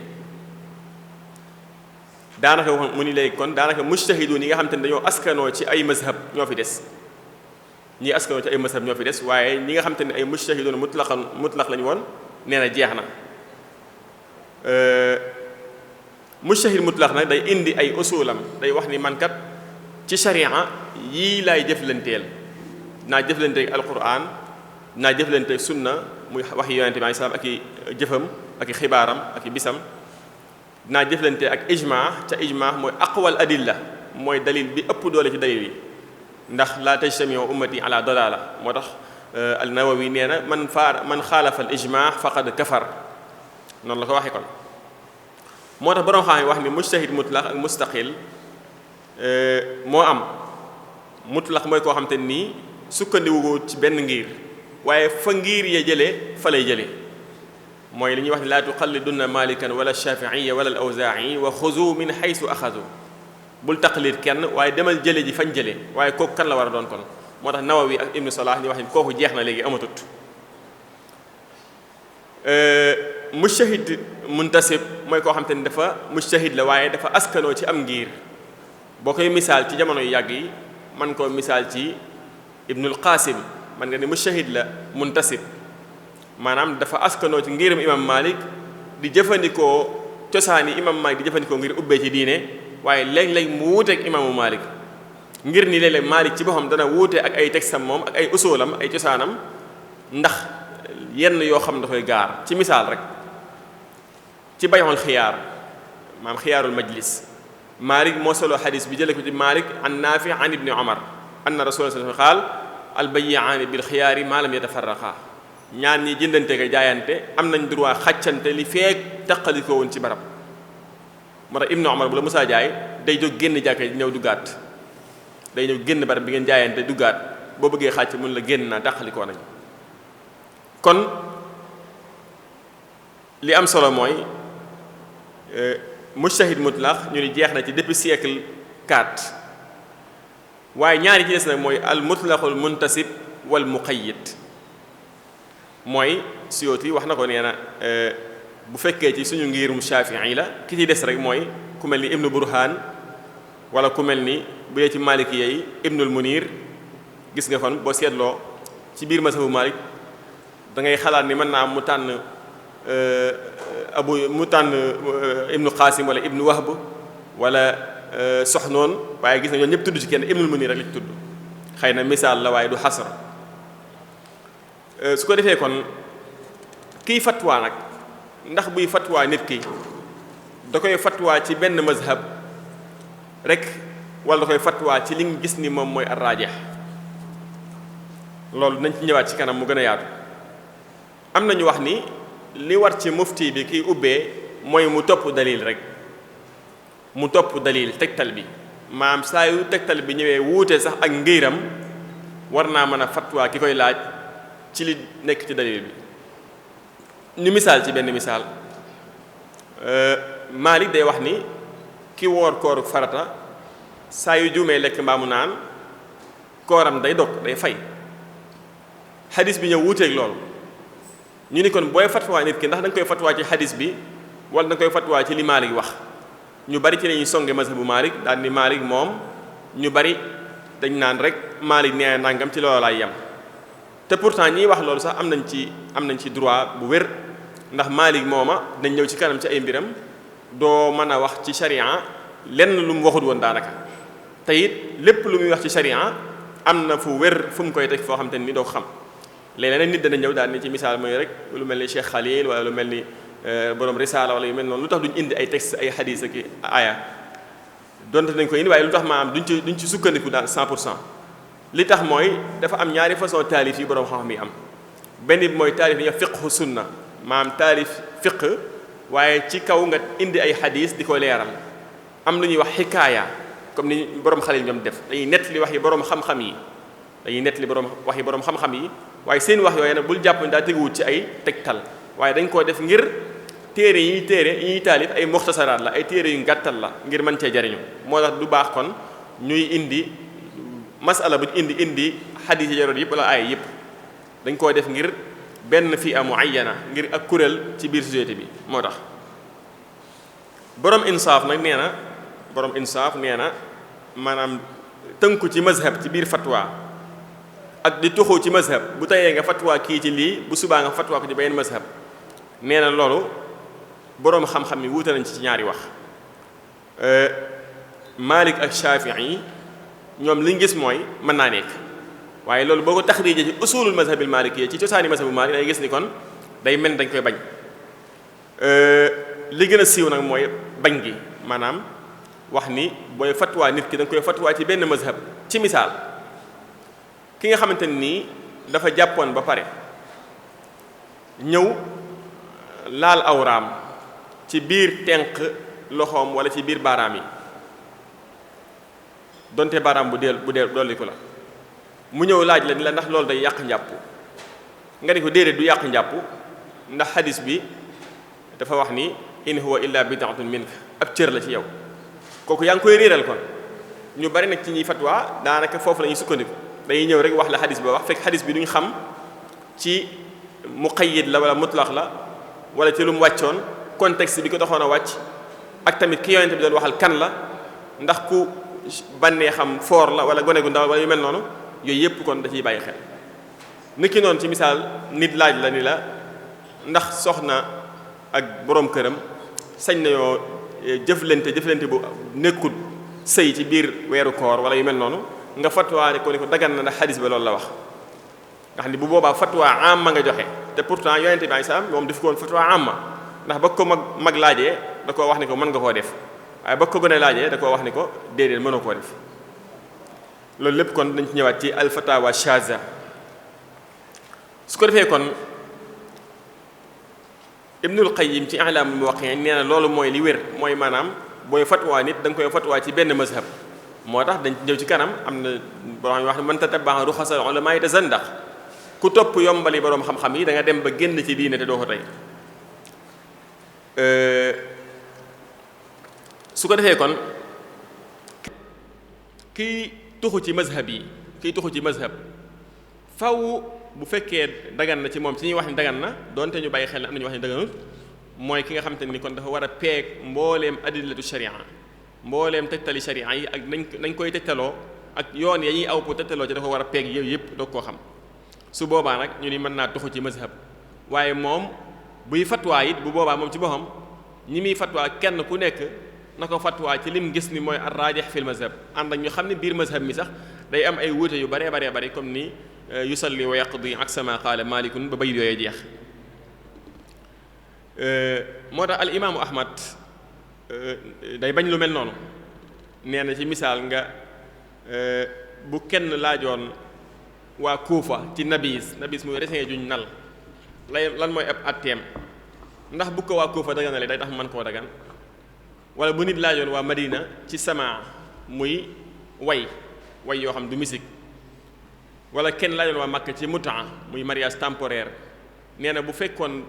daanaka mu ni léegi kon daanaka mujtahidu yi nga xam te ne dañoo askanoo ci ay mazhab ñoo fi des ñii askanoo ci ay mazhab ñoo fi des waaye ñi nga xam te ne ay mujtahidun mutlaq lañu woon nee na jeex na mujtahid mutlaq nag day indi ay usulam day wax ni man kat ci sharia yii laay jëflanteel naa jëflanteeg alquran naa jëflanteeg sunna muy wax yonente bi alayhi salaam ak i jëfam ak i xibaaram ak i bisam naa jëflante ak ijma ca ijma mooy aqwal adilla mooy dalil bi ëpp doole ci dalil yi ndax la tajtamiu ummati ala dalala moo tax al nawawi nee na man xaalafa al ijma faqad kafar noonu la ko waxee kon moo tax borom xam wax ni mujtahid mutlaq ak mustaqil moo am mutlaq mooy koo xam te nii sukkandiwu ci benn ngir waaye fa ngir ya jëlee fa lay jëlee mooy li ñuy wax ni laa tuqallidunna malikan wala shafiiya wala al awzaa'i wa xuzu min xaysu axazu bul taqlid kenn waaye demal jële ji fañ jëlee waaye kooku kan la war a doon kon moo tax nawawi ak ibnu salah ñu wax ni kooku jeex na léegi amatut mujtahid muntasib mooy koo xam te ni dafa mujtahid la waaye dafa askanoo ci am ngir boo koy misaal ci jamono yu yàgg yi man koo misaal ci ibnul qasim man nga ne mujtahid la muntasib maanaam dafa askanoo ci ngiram imam malik di jëfandikoo cosaani imam malik di jëfandikoo ngir ubbee ci diine waaye léeg-léeg mu wuuteeg imaamu malik ngir ni léeg-léeg malik ci boppam dana wuute ak ay textam moom ak ay usulam ay cosaanam ndax yenn yoo xam da koy gaar ci misaal rek ci bay'ul xiyaar maam xiyaarul majlis malik moo solo xadis bi jële ko ci malik an naafi an ibni omar anna rasulullah sallallahu alayhi wa sallam qaal al bayyi'aani bil xiyaari maa lam yatafarraqa ñaar ñi jëndante ko jaayante am nañ droit xàccante li feek taqalikoo woon ci barab moo tax ibnu omar bu la musaa jaay day jóg génn jàkka ñëw duggaat day ñëw génn barab bi ngeen jaayante duggaat boo bëggee xàcc mun la génn naa taqalikoo nañ kon li am solo mooy mujtahid mutlaq ñu ni jeex na ci depuis siècle 4 waaye ñaari ci des nag mooy al mutlaqul muntasib wal muqayyid mooy Suyuti wax na ko nee na bu fekkee ci suñu ngirum Shaafi'i la ki ci des rek mooy ku mel ni Ibnu Burhaan wala ku mel ni bu dee ci Maliki yi Ibnul Munir gis nga kon boo seetloo ci biir mazhabu Malik da ngay xalaat ni mën naa mu tànn Ibnu Qasim wala Ibnu Wahb wala Soxnoon waaye gis na ñoom ñëpp tudd ci kenn Ibnul Munir rek la ci tudd xëy na misaal la waaye du xasra su ko defee kon kiy fatwa nag ndax buy fatwa nit ki da koy fatwa ci benn mazhab rek wala da koy fatwa ci li nga gis ni moom mooy ar-raajih loolu nañ ci ñëwaat ci kanam mu gën a yaatu am na ñu wax ni li war ci mufti bi kiy ubbee mooy mu topp dalil rek mu topp dalil tegtal bi maam saa yu tegtal bi ñëwee wuute sax ak ngiram war naa mën a fatwa ki koy laaj ci li nekk ci dalil bi ñu misaal ci benn misaal Malik day wax ni ki woor kooru farata saa yu juumee lekk mbaa mu naan kooram day dog day fay xadis bi ñëw wuuteeg loolu ñu ni kon booy fatwa nit ki ndax da nga koy fatwa ci xadis bi wala da nga koy fatwa ci li Malik wax ñu bari ci lañuy songe mazhabu Malik daal ni Malik moom ñu bari dañ naan rek Malik nee nangam ci loolu laay yem te pourtant ñiy wax loolu sax am nañ ci droit bu wér ndax Malik mooma dañ ñëw ci kanam ci ay mbiram doo mën a wax ci sharia lenn lu mu waxut woon daanaka te it lépp lu muy wax ci sharia am na fu wér fu mu koy teg foo xam te ni doo ko xam léeg-léeg nit dana ñëw daal ni ci misaal mooy rek lu mel ni Cheikh Khalil wala lu mel ni borom risaala wala yu mel noonu lu tax duñ indi ay texte ay hadith ak aya donte nañ ko indi waaye lu tax maanaam duñ ci sukkandiku daal 100% li tax mooy dafa am ñaari façon taalif yi borom xam-xam yi am benn bi mooy taalif yi fiqhu sunna maanaam taalif fiq waaye ci kaw nga indi ay hadith di ko leeral am lu ñuy wax xikaaya comme ni borom Xalil ñoom def dañuy nettali wax yi borom xam-xam yi dañuy nettali borom wax yi borom xam-xam yi waaye seen wax yooyu nag bul jàpp ne daa teguwut ci ay tegtal waaye dañ koo def ngir téere yi ñuy taalif ay muxtasaraat la ay téere yu gàttal la ngir mën cee jariñu moo tax du baax kon ñuy indi masala bu indi xadiis yi jaroot yëpp wala ay yëpp dañ koo def ngir benn fi'a muayyana ngir ak kuréel ci biir société bi moo tax borom insaaf nee na maanaam tënku ci mazhab ci biir fatwa ak di tuxu ci mazhab bu tayee nga fatwa kii ci lii bu subaa nga fatwa ko ci beneen mazhab nee na loolu boroom xam-xam yi wuute nañ ci ñaari wax Malik ak Shafi'i ñoom liñ gis mooy mën naa nekk waaye loolu boo ko taxriije ci usulul mazhabil maliki ci cosaani mazhabu Malik day gis ni kon day mel dañ koy bañ li gën a siiw nag mooy bañ gi maanaam wax ni booy fatwa nit ki da nga koy fatwa ci benn mazhab ci misaal ki nga xamante nii dafa jàppoon ba pare ñëw laal awraam ci biir tenq loxoom wala ci biir baaraam yi donte baaraam bu dee dolliku la mu ñëw laaj la ni la ndax loolu day yàq njàpp nga ni ko déedéet du yàq njàpp ndax xadis bi dafa wax ni in huwa illa bid'atun minka ab cër la ci yow kooku yaa ngi koy réeral kon ñu bari nag ci ñuy fatwa daanaka foofu la ñuy sukkandiku dañuy ñëw rek wax la xadis ba wax fekk xadis bi duñ xam ci muqayyid la wala mutlaq la wala ci lu mu wàccoon contexte bi ko doxoon a wàcc ak tamit ki yonente bi doon waxal kan la ndax ku bannee xam foor la wala gone gu ndaw wala yu mel noonu yooyu yëpp kon da ciy bàyyi xel nit ki noonu ci misaal nit laaj la ni la ndax soxna ak borom këram sañ nañoo jëflante bu nekkul sëy ci biir weeru koor wala yu mel noonu nga fatwaane ko ni ko dagan na ndax xadis ba loolu la wax nga xam ni bu boobaa fatwa amma nga joxe te pourtant yonente bi ay salaam moom daf ko woon fatwa amma ndax ba ko mag laajee da koo wax ni ko mën nga koo def waaye ba ko gën a laajee da koo wax ni ko déedéet mënoo koo def loolu lépp kon dañ ci ñëwaat ci al fatawa shaza su ko defee kon Ibnul Qayyim ci I'laamul Muwaqqi'in nee na loolu mooy li wér mooy maanaam booy fatwa nit da nga koy fatwa ci benn mazhab moo tax dañ ñëw ci kanam am na borom wax ne man tatabba'a ruxasal ulamaa tazandaq ku topp yombali borom xam-xam yi da nga dem ba génn ci diine te doo ko tey su ko defee kon kiy tuxu ci mazhab faw bu fekkee dagan na ci moom ci ñuy wax ni dagan na donte ñu bàyyi xel ne am na ñu wax ni daganul mooy ki nga xamante ni kon dafa war a peeg mbooleem adillatu sharia mbooleem tegtali sharia yi ak nañ koy tegtaloo ak yoon ya ñuy aw pour tegtaloo ci dafa war a peeg yooyu yëpp doog koo xam su boobaa nag ñu ni mën naa tuxu ci mazhab waaye moom buy fatwaa it bu boobaa moom ci boppam ñi muy fatwaa kenn ku nekk na ko fatwaa ci lim gis ni mooy ar-raajih fil mazhab ànd ak ñu xam ne biir mazhab mi sax day am ay wuute yu baree bari comme ni yusalli wa yaqdi aksa ma qaala malikun ba bayit yooyu jeex moo tax al imaamu ahmad day bañ lu mel noonu nee na ci misaal nga bu kenn laajoon waa Kuufa ci nabis muy resin juñ nal lan mooy ab atteem ndax bu ko waa Kuufa daganale day tax mën koo dagan wala bu nit laajoon waa Madina ci samaa muy way yoo xam du musique wala kenn laajoon waa Makka ci mutaa muy mariage temporaire nee na bu fekkoon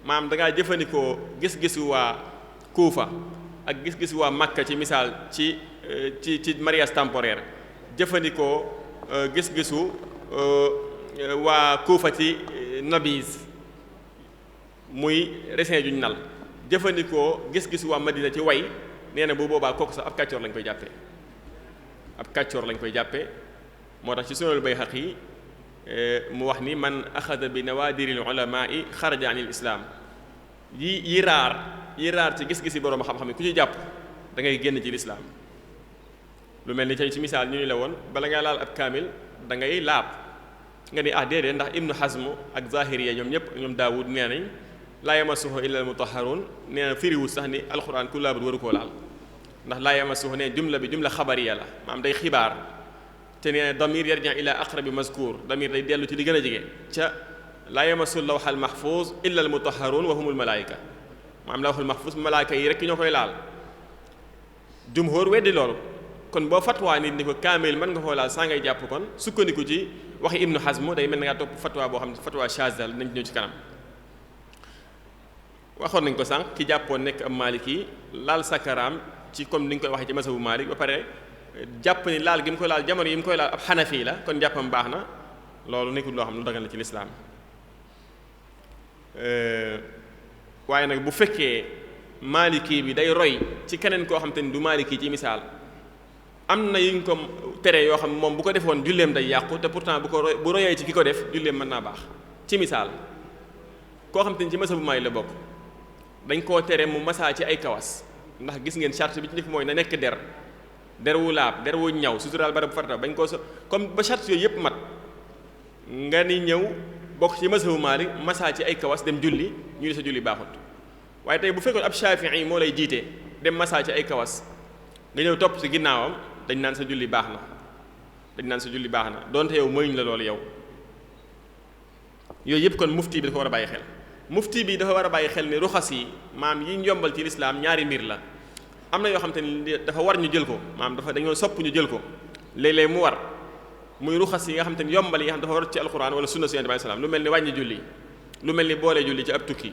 maam da ngaa jëfandikoo gis-gisu waa Kuufa ak gis-gisu waa Makka ci misaal ci mariage temporaire jëfandikoo gis-gisu waa Kuufa ci nabis muy resin juñ nal jëfandikoo gis-gisu waa Madina ci way nee na bu boobaa kooku sax ab kàccoor lañ koy jàppee moo tax ci Sunanul Bayhaqi mu wax ni man axada bi nawaadiril ulamaa'i xaraja anil islaam yi raar ci gis-gisi boroom xam-xam yi ku ci jàpp da ngay génn ci lislaam lu mel ni tey ci misaal ñu ni la woon bala ngaa laal ab kaamil da ngay laab nga ni déedéet ndax Ibnu Hazm ak Zahiriya ñoom ñëpp ñoom Daawud nee nañ laa yamassuhu illa al-mutahharun nee na firiwul sax ni alxuraan ku laabut waru koo laal ndax laa yamassuhu ne jumla bi jumla xabariya la maanaam day xibaar te nee na damir yarja ila aqrabi mazkur damir day dellu ci li gën a jege ca laa yamassu lawhal mahfuz illa al-mutahharun wa humul malaayika maanaam lawhul mahfuz malaayika yi rek ñoo koy laal jumhur weddi loolu kon boo fatwaa nit ni ko kaamil mën nga koo laal saa ngay jàpp kon sukkandiku ci waxi Ibnu Hazm day mel na ngaa topp fatwa boo xam ne fatwa shaz la nañ ñëw ci kanam waxoon nañ ko sànq ki jàppoon nekk am Maliki laal sakaraam ci comme ni ñu koy waxee ci masabu Malik ba pare jàpp ni laal gi mu koy laal jamono yi mu koy laal ab Hanafi la kon jàppam baax na loolu nekkul loo xam ne lu dagan la ci lislaam waaye nag bu fekkee Maliki bi day roy ci keneen koo xam te ni du Maliki ci misaal am na yuñ ko tere yoo xam moom bu ko defoon julleem day yàqu te pourtant bu royee ci ki ko def julleem mën naa baax ci misaal koo xam te ni ci masabu Maalik la bokk dañ koo tere mu masaa ci ay kawas ndax gis ngeen charte bi ci njëkk mooy na nekk der wu laab der wu ñaw suturaal barab farata bañ koo comme ba charte yooyu yëpp mat nga ni ñëw bokk ci masabu Maalik masaa ci ay kawas dem julli ñu ne sa julli baaxut waaye tey bu fekkoon ab Shaafi'i moo lay jiite dem masaa ci ay kawas nga ñëw topp ci ginnaawam dañ naan sa julli baax na donte yow mayuñ la loolu yow yooyu yëpp kon mufti bi dafa war a bàyyi xel mufti bi dafa war a bàyyi xel ni ruxas yi maam yi yombal ci lislaam ñaari mbir la am na yoo xam te ni dafa war ñu jël ko maam dañoo sopp ñu jël ko léeg-léeg mu war muy ruxas yi nga xam te ni yombal yi nga xam dafa war ci alquran wala sunna si Yonent bi salaam lu mel ni wàññi julli lu mel ni boole julli ci ab tukki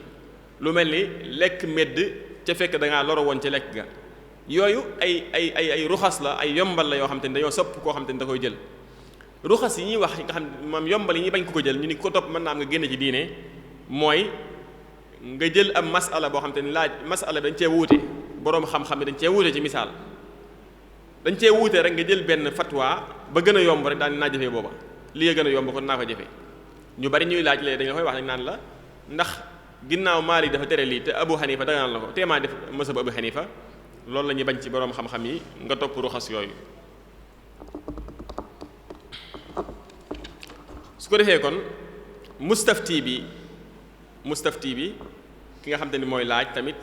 lu mel ni lekk medd ca fekk da ngaa loro woon ca lekk ga yooyu ay ruxas la ay yombal la yoo xam te ni dañoo sopp koo xam te ni da koy jël ruxas yi ñuy wax nga xam moom yombal yi ñuy bañ ko jël ñu ni ko topp mën naa am nga génn ci diine mooy nga jël am masala boo xam te ni masala bi dañ cee wuute boroom xam-xam yi dañ cee wuute ci misaal dañ cee wuute rek nga jël benn fatwa ba gën a yomb rek daal naa jëfee booba lii gën a yomb kon naa ko jëfee ñu bari ñuy laaj léegi dañ la koy wax dañ naan la ndax ginnaaw Maalik dafa tere lii te Abu Hanifa da nga naan la ko téemaa def mësab Abu Hanifa loolu la ñuy bañ ci boroom xam-xam yi nga topp ruxas yooyu su ko defee kon mustafti bi ki nga xam te ni mooy laaj tamit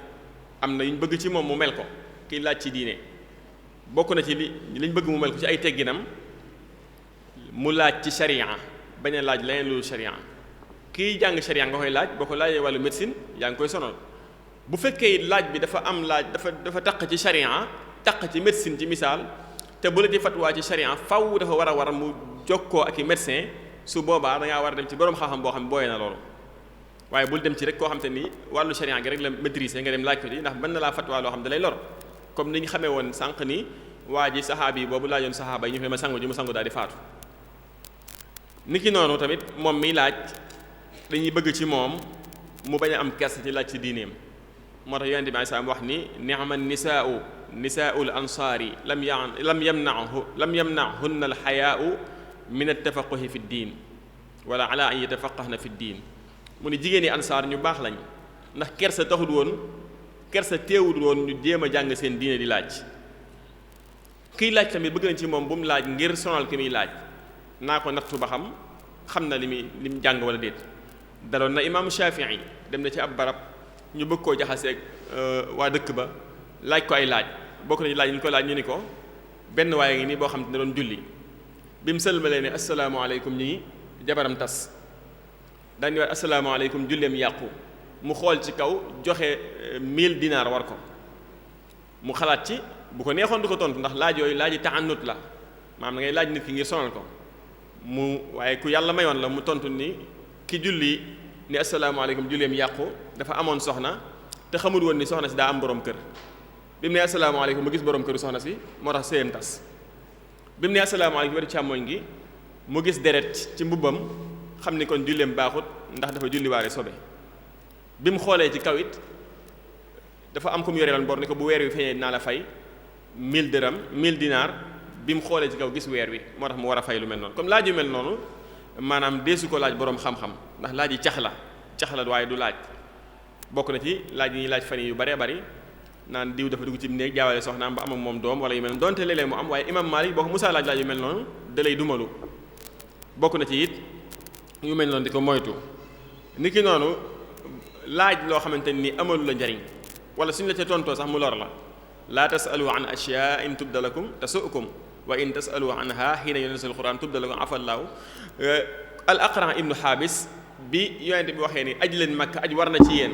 am na yu ñu bëgg ci moom mu mel ko kiy laaj ci diine bokk na ci liñ bëgg mu mel ko ci ay tegginam mu laaj ci sharia bañ a laaj leneen lu sharia kiy jàng sharia nga koy laaj boo ko laajee wàllu médecine yaa ngi koy sonal bu fekkee laaj bi dafa am dafa taq ci sharia taq ci médecine ci misaal te bu la ci fatwaa ci sharia faw dafa war a mu jokkoo ak i médecin su boobaa da ngaa war a dem ci boroom xam-xam boo xam ne booyee na loolu waaye bul dem ci rek koo xam te ni wàllu sharia gi rek la maîtriser nga dem laaj ko ci ndax mën na laa fatwaa loo xam da lay lor comme ni ñu xamee woon sànq ni waa ji saxaabi yi boobu laajoon saxaaba yi ñu fi ma sangu ji mu sangu daal di faatu ni ki noonu tamit moom miy laaj dañuy bëgg ci moom mu bañ a am kersa ci laaj ci diineem moo tax yonent bi alayhi salaam wax ni ni'ma nisaa'ul ansaari lam yamna'hunna al-hayaa'u min at-tafaqquhi fi ad-diin wala ala an yatafaqahna fi ad-diin mu ni jigéen yi ansaar ñu baax lañ ndax kersa teewul woon ñu jéem a jàng seen diine di laaj kiy laaj tamit bëgg nañ ci moom bu mu laaj ngir sonal ki muy laaj naa ko nattu ba xam na li mu jàng wala déet daloon na imaamu Shaafi'i dem na ci ab barab ñu bëgg koo jaxaseeg waa dëkk ba laaj ko ay laaj bokk na ci laaj ñu ko laaj ñu ni ko benn waaye ngi nii boo xam te ne doon julli bi mu sëlmalee ne asalaamaaleykum ñi jabaram tas dañuy wax asalaamaaleykum julleem yàqu mu xool ci kaw joxe 1000 dinaar war ko mu xalaat ci bu ko neexoon du ko tontu ndax laaj yooyu laaj yi taxannut la maanaam da ngay laaj nit ki ngir sonal ko waaye ku yàlla mayoon la mu tontu ni ki julli ni asalaamaaleykum julleem yàqu dafa amoon soxna te xamul woon ni soxna si daa am borom kër bi mu ne asalaamaaleykum mu gis borom këru soxna si moo tax sëyam tas bi mu ne asalaamaaleykum wetu càmmoñ gi mu gis deret ci mbubbam xam ni kon julleem baaxut ndax dafa julliwaale sobe bi mu xoolee ci kaw it dafa am ku mu yore woon bor ni ko bu weer wi feeñee dinaa la fay 1000 dërëm 1000 dinaar bi mu xoolee ci kaw gis weer wi moo tax mu war a fay lu mel noonu comme laaj yu mel noonu maanaam deesu ko laaj boroom xam-xam ndax laaj yi cax la waaye du laaj bokk na ci laaj yi ñuy laaj fan yu baree bari naan diw dafa dugg ci néeg jaawale soxnaam ba am ak moom doom wala yu mel noonu donte léeg-léeg mu am waaye imam Malik boo ko musaa laaj yu mel noonu da lay dumalu bokk na ci it yu mel noonu di ko moytu. niki noonu laaj loo xamante ni amalu la njariñ wala suñu la ca tontoo sax mu lor la laa tasalu an ashyaa in tubda lakum tasukum wa in tasalu anha xiina yunazzalu alquran tubda lakum afallaahu. al aqra ibnu xaabis bi yonente bi waxee ni aj leen Makka aj war na ci yéen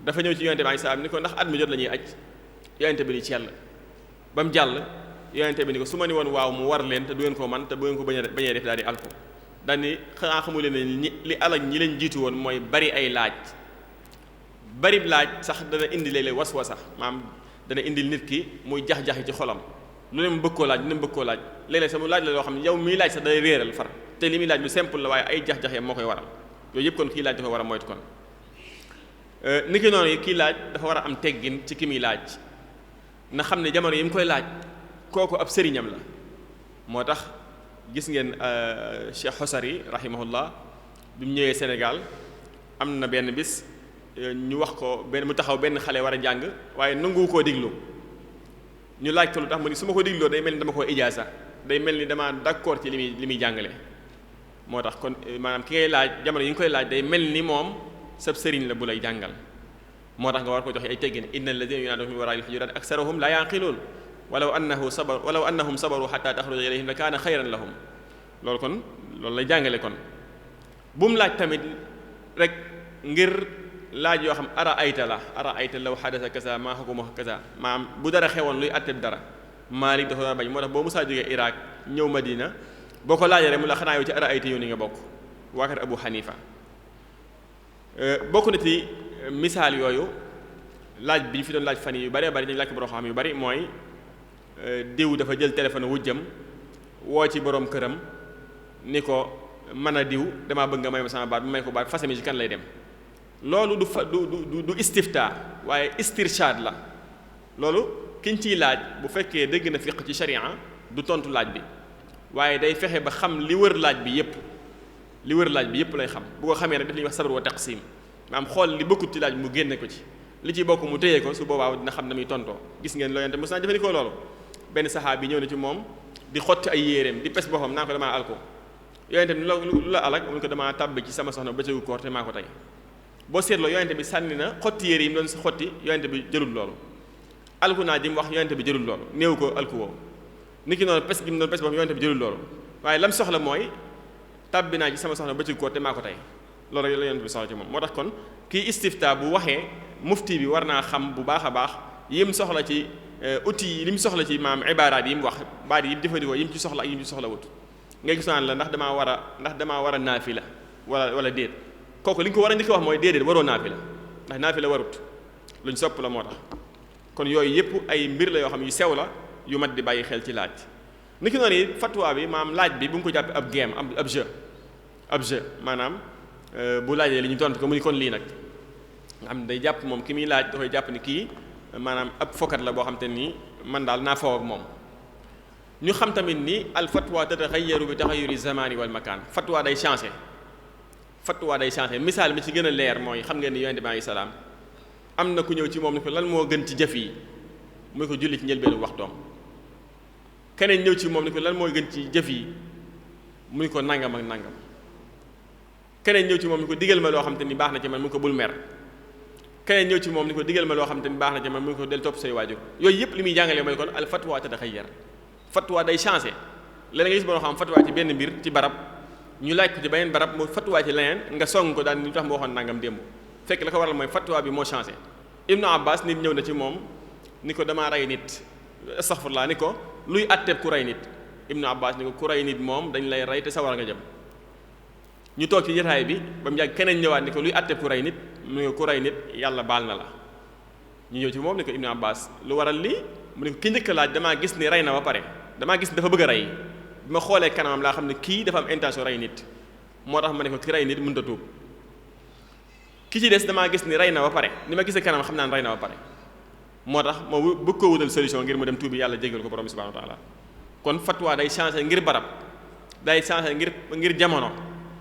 dafa ñëw ci yonente bi salaam ni ko ndax at mi jot la ñuy aj yonente bi ni ci yàlla ba mu jàll yonente bi ni ko su ma ni woon waaw mu war leen te du ngeen ko man te bu ngeen ko bañee def daal di alko daal ni xanaa xamu leen ne li alal ñi leen jiitu woon mooy bari ay laaj bari laaj sax dana indi léeg-léeg waswasa maam dana indil nit ki muy jax-jaxi ci xolam lu ne mu bëgg koo laaj lu ne mu bëgg koo laaj léeg-léeg sax mu laaj la loo xam ne yow miy laaj sax day réeral far te li muy laaj lu simple la waaye ay jax-jax yam moo koy waral yooyu yëpp kon kii laaj dafa war a moytu kon ni ki noonu kii laaj dafa war a am teggin ci ki muy laaj na xam ne jamono yi mu koy laaj kooku ab sëriñam la moo tax gis ngeen Cheikh Xosari rahimahullah bi mu ñëwee Sénégal am na benn bis ñu wax ko mu taxaw benn xale war a jàng waaye nanguwu koo diglu ñu laaj ko lu tax mu ni su ma ko digloo day mel ni dama koo ijaasa day mel ni dama d'accord ci li muy jàngale moo tax kon maanaam ki ngay laaj jamono yi nga koy laaj day mel ni moom sab sëriñ la bu lay jàngal moo tax nga war ko joxe ay teggin inna alladhina yunaduna min wara'il hujurati aktharuhum la yaqiluun walaw annahum sabaru hatta takhruja ilayhim la kaana khayran lahum loolu kon loolu lay jàngale kon bu mu laaj tamit rek ngir laaj yoo xam ara ayta law hadasa kaza maa hukmu kaza maam bu dara xewoon luy atteb dara Maalik dafa bañ moo tax boo musaa jógee Irak ñëw Madina boo ko laajee rek mu la xanaa yow ci ara ayta yow ni nga bokk waa kër Abu Hanifa bokk na ci misaal yooyu laaj bi ñu fi doon laaj fan yu bari bari dañu laaj ko borom xam yu bari mooy diw dafa jël téléphone wujjam woo ci borom këram ni ko mën a diw damaa bëgg nga may ma sama baat bu may ko baat fase mi ci kan lay dem loolu du istifta waaye istirshad la loolu kiñ ciy laaj bu fekkee dégg na fiq ci sharia du tontu laaj bi waaye day fexe ba xam li wër laaj bi yépp lay xam bu ko xamee nag daf li ñuy wax sabr wa taqsim maanaam xool li bokkut ci laaj mu génne ko ci li ci bokk mu téye ko su boobaa dina xam na muy tontoo gis ngeen loo yonte mos naa jëfandikoo loolu benn saxaaba bi ñëw na ci moom di xotti ay yéreem di pes boppam naa ko damaa alko yonente bi lu la alak mun ko damaa tàbbi ci sama soxna bëccëgu koor te maa ko tey boo seetloo yonente bi sànni na xotti yére yi mu doon si xotti yonente bi jëlul loolu alku naa ji mu wax yonente bi jëlul loolu néew ko alku woo nit ki noonu pes gi mu doon pes boppam yonente bi jëlul loolu waaye lam soxla mooy tàbbi naa ci sama soxna bëccëgu koor te maa ko tey loolu la yonente bi soxla ci moom moo tax kon kii istifta bu waxee mufti bi war naa xam bu baax a baax yim soxla ci outils yi li mu soxla ci maam ibaaraat yi mu wax baat yi mu jëfandikoo yi mu ci soxla ak yi mu ci soxla wut nga gis naan la ndax damaa war a naafila wala déet kooku li nga ko war a njëkk wax mooy déedéet waroo naafila ndax naafila warut luñ sopp la moo tax kon yooyu yëpp ay mbir la yoo xam yu sew la yu mat di bàyyi xel ci laaj ni ki noonu yi fatwa bi maam laaj bi bu nga ko jàppee ab game ab jeu maanaam bu laajee li ñu tontu ko mu ni kon lii nag nga xam ne day jàpp moom ki muy laaj dafay jàpp ni kii maanaam ab fokat la boo xam te nii man daal naa faw ak moom ñu xam tamit ni al fatwa tataxayyaru bi taxayyuri zamani wal makaan fatwa day changé misaal mi ci gën a leer mooy xam ngeen ni yonente bi alayhi salaam am na ku ñëw ci moom ni ko lan moo gën ci jëf yi muy ko julli ci njëlbeenu waxtoom keneen ñëw ci moom ni ko lan moo gën ci jëf yi muy ko nangam ak nangam keneen ñëw ci moom ni ko digal ma loo xam te ni baax na ci man mu ko bul mer keneen ñëw ci moom ni ko digal ma loo xam te ni baax na ci man mu ko del topp say waajur yooyu yëpp li muy jàngalee mooy kon al fatwa tataxayyar fatwa day changé leneen nga gis boo xam fatwa ci benn mbir ci barab ñu laaj ko ci beneen barab mu fatwa ci leneen nga song ko daal ni tax ma waxoon nangam démb fekk la ko waral mooy fatwa bi moo changé Ibnu Abbas nit ñëw na ci moom ni ko damaa rey nit astaghfirullah ni ko luy àtteeb ku rey nit Ibnu Abbas ni ko ku rey nit moom dañ lay rey te sawar nga jëm ñu toog ci jotaay bi ba mu yàgg keneen ñëwaat ni ko luy àtteeb ku rey nit mu ne ko ku rey nit yàlla baal na la ñu ñëw ci moom ni ko Ibnu Abbas lu waral lii mu ne ko ki njëkk laaj damaa gis ni rey na ba pare damaa gis ni dafa bëgg a rey bi ma xoolee kanamam laa xam ne kii dafa am intention rey nit moo tax ma ne ko ki rey nit mënut a tuub ki ci des damaa gis ni rey na ba pare ni ma gisee kanam xam naa ne rey na ba pare moo tax ma bëgg ko wutal solution ngir mu dem tuubi yàlla jégal ko borom bi subhanahu wa taala kon fatwa day changé ngir barab day changé ngir jamono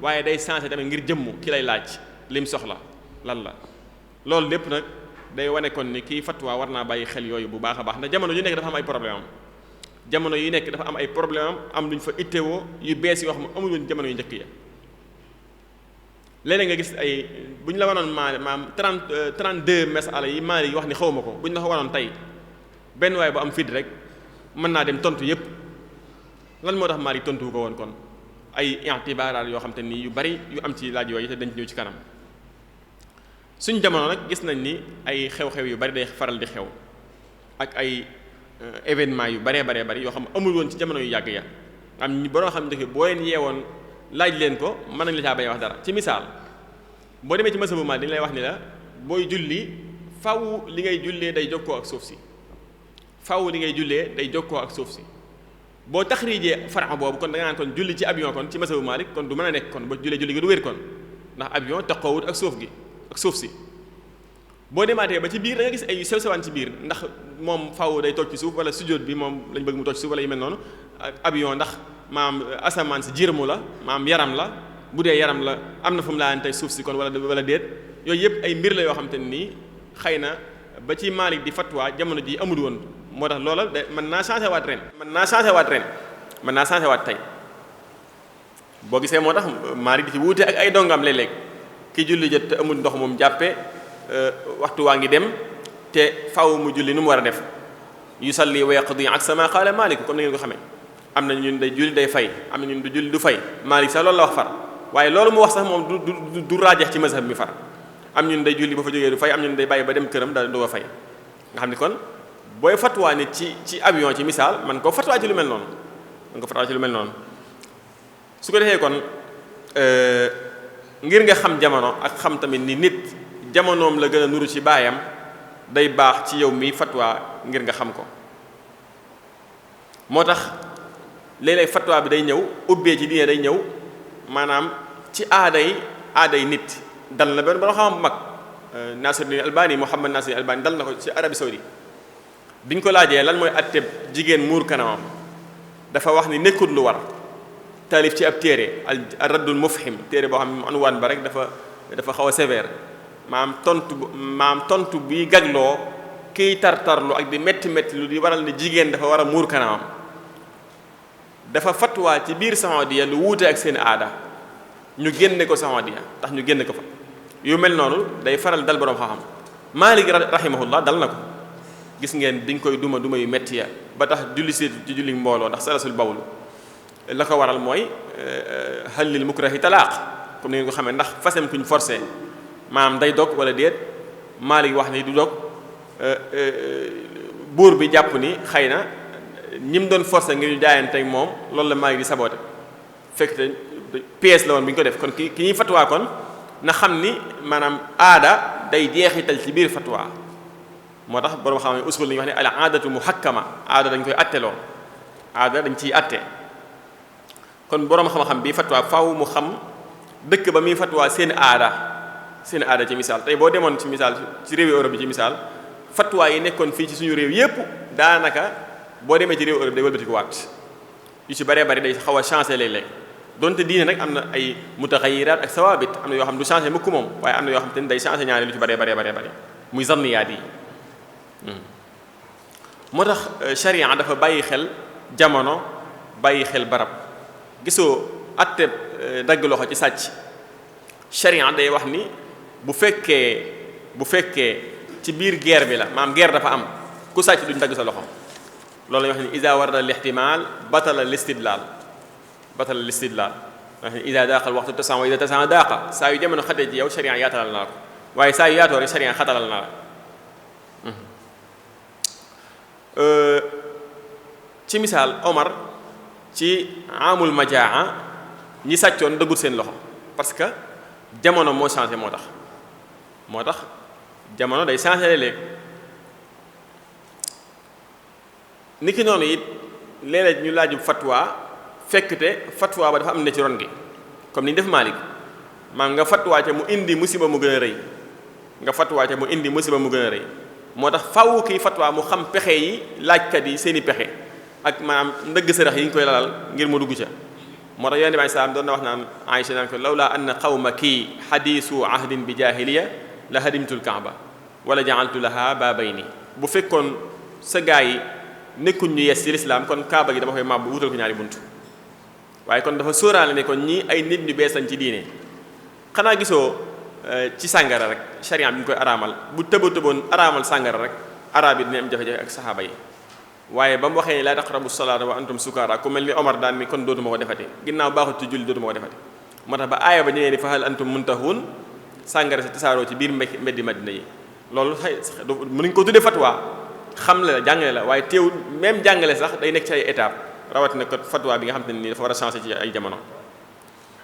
waaye day changé tamit ngir jëmmu ki lay laaj lim soxla lan la loolu lépp nag day wane kon ni kii fatwa war naa bàyyi xel yooyu bu baax a baax ndax jamono yu nekk dafa am ay problème jamono yu nekk dafa am ay problème am luñ fa ittewoo yu bees yoo xam ne amul woon jamono yu njëkk ya léeg-léeg nga gis ay bu ñu la wanoon maam 32 masala yi Maalik wax ni xawma ko bu ñu la ko wanoon tey benn waaye bu am fit rek mën naa dem tontu yépp lan moo tax Maalik tontu ko woon kon ay i'tibaaraat yoo xam te ni yu bari yu am ci laaj yooyu te dañ ci ñëw ci kanam suñ jamono nag gis nañ ni ay xew-xew yu bari day faral di xew ak ay événement yu baree bari yoo xam amul woon ci jamono yu yàgg ya am ñu boroo xam ne boo leen yeewoon laaj leen ko mën nañ la caa bañ a wax dara ci misaal boo demee ci mazhabu Maalik dañu lay wax ni la booy julli faw li ngay jullee day jokkoo ak suuf si faw li ngay jullee day jokkoo ak suuf si boo taxriijee farax boobu kon da nga naan kon julli ci avion kon ci mazhabu Maalik kon du mën a nekk kon ba julli gi du wér kon ndax avion taxawut ak suuf si boo demaatee ba ci biir da nga gis ay sew sewaan ci biir ndax moom faw day toog ci suuf wala sujjóot bi moom lañ bëgg mu toog ci suuf wala yu mel noonu ak avion ndax maam asamaan si jirmu la maam yaram la bu dee yaram la am na fu mu laa tey suuf si kon wala déet yooyu yëpp ay mbir la yoo xam te nii xëy na ba ci Maalik di fatwa jamono ji amul woon moo tax loola de mën naa changé waat ren mën naa changé waat tey boo gisee moo tax Maalik di ci wuute ak ay dongam léeg-léeg ki julli jot te amul ndox moom jàppe waxtu waa ngi dem te faw mu julli nu mu war a def yusalli wa yaqdi ak sama qaala Maalik comme ni ngeen ko xamee am na ñun day julli day fay am na ñun du julli du fay Maalik sax loolu la wax far waaye loolu mu wax sax moom du raajeex ci mazhab mi far am ñun day julli ba fa jógee du fay am ñun day bàyyi ba dem këram daal du ko fay nga xam ni kon booy fatwaa nit ci avion ci misaal man ko fatwaa ci lu mel noonu su ko defee kon ngir nga xam jamono ak xam tamit ni nit jamonoom la gën a nuru ci baayam day baax ci yow mi fatwa ngir nga xam ko moo tax léeg-léeg fatwa bi day ñëw ubbee ci diine day ñëw maanaam ci aaday nit dal na benn ba xam bu mag Nasiruddin Albani Muhammad Nasiruddin Albani dal na ko ci Arabie Saoudite biñ ko laajee lan mooy atteb jigéen muur kanamam dafa wax ni nekkul lu war taalif ci ab téere al raddul mufhim téere boo xam ne anwaan ba rek dafa xaw a sévère maam tontu bi gagloo kiy tartarlu ak di métti lu di waral ne jigéen dafa war a muur kanamam dafa fatwa ci biir Saoudia lu wuute ak seen aada ñu génne ko Saoudia tax ñu génne ko fa yu mel noonu day faral dal boroom xam-xam Maalik rahimahullah dal na ko gis ngeen diñ koy duma yu métti ya ba tax julli ci julli mbooloo ndax salasul bawlu la ko waral mooy hal lil mukrahi talaaq comme ni ngeen ko xamee ndax fasem kuñ forcé maam day dog wala déet Maalik wax ni du dog buur bi jàpp ni xëy na ñim doon forcé ngir ñu jaayante ak moom loolu la Maalik di saboote fekk te pièce la woon bi ñu ko def kon ki ñuy fatwa kon na xam ni maanaam aada day jeexital ci biir fatwa moo tax borom xam ne usul lañuy wax ne al aadatu muhakkama aada dañ koy atteloo aada dañ ciy atte kon borom xam-xam bi fatwa faaw mu xam dëkk ba muy fatwa seen aada ci misaal tey boo demoon ci misaal ci réewi Europe bi ci misaal fatwa yi nekkoon fii ci suñu réew yépp daanaka boo demee ci réew Europe day wëlbatiku waat yu ci baree bari day xaw a changé léeg-léeg donte diine nag am na ay mutaxayiraat ak sawaabit am na yoo xam du changé mukk moom waaye am na yoo xam te ni day changé ñaari lu ci baree bari muy zanniyaat yi moo tax sharia dafa bàyyi xel jamono bàyyi xel barab gisoo atte dagg loxo ci sàcc sharia day wax ni bu fekkee ci biir guerre bi la maam guerre dafa am ku sàcc duñ dagg sa loxo loolu la ñuy wax ni iza warada al ihtimal batala al istidlal wax ni iza daqa al waxtu tasan wa iza tasan daqa saa yu jamono xatee ci yow sharia yaatalal naa ko waaye saa yu yaatoo rek sharia xatalal naa la ci misaal Omar ci amul majaa ñi sàccoon dëggul seen loxo parce que jamono moo changé moo tax jamono day changé léeg-léeg niki noonu it léeg-léeg ñu laaju fatwa fekkte fatwa ba dafa am ne ci ron gi comme ni ñu def Maalik maam nga fatwa ca mu indi musiba mu gën a rëy moo tax faaw kii fatwa mu xam pexe yi laajkat yi seeni pexe ak maanaam ndëgg sërëx yi ñu koy lalal ngir mu dugg ca moo tax yonent bi salaam doon na wax naan Aïcha naan ko lawlaa anna qawmaki hadiisu ahdin bi jaahiliya la hadimtul kaaba wala ja'altu laha baabayni bu fekkoon sa gaa yi nekkuñ ñu yes ci lislaam kon kaaba gi dama koy màbb wutal ko ñaari bunt waaye kon dafa sóoraale ne kon ñii ay nit ñu bees lañ ci diine xanaa gisoo ci sàngara rek sharia bi ñu koy araamal bu tëboon araamal sàngara rek arab yi dina am jafe-jafe ak saxaaba yi waaye ba mu waxee laa taqrabu salaata wa antum sukaara ku mel ni Omar daan ni kon dootuma ko defati ginnaaw baaxut ci julli dootuma ko defati moo tax ba aaya ba ñëwee ni fa hal antum muntahun sàngara sa tasaaroo ci biir mbeddi Madina yi loolu mënuñ ko tuddee fatwa xam la jàngale la waaye teewul même jàngale sax day nekk ci ay étape rawatina ko fatwa bi nga xam te ne nii dafa war a changer ci ay jamono.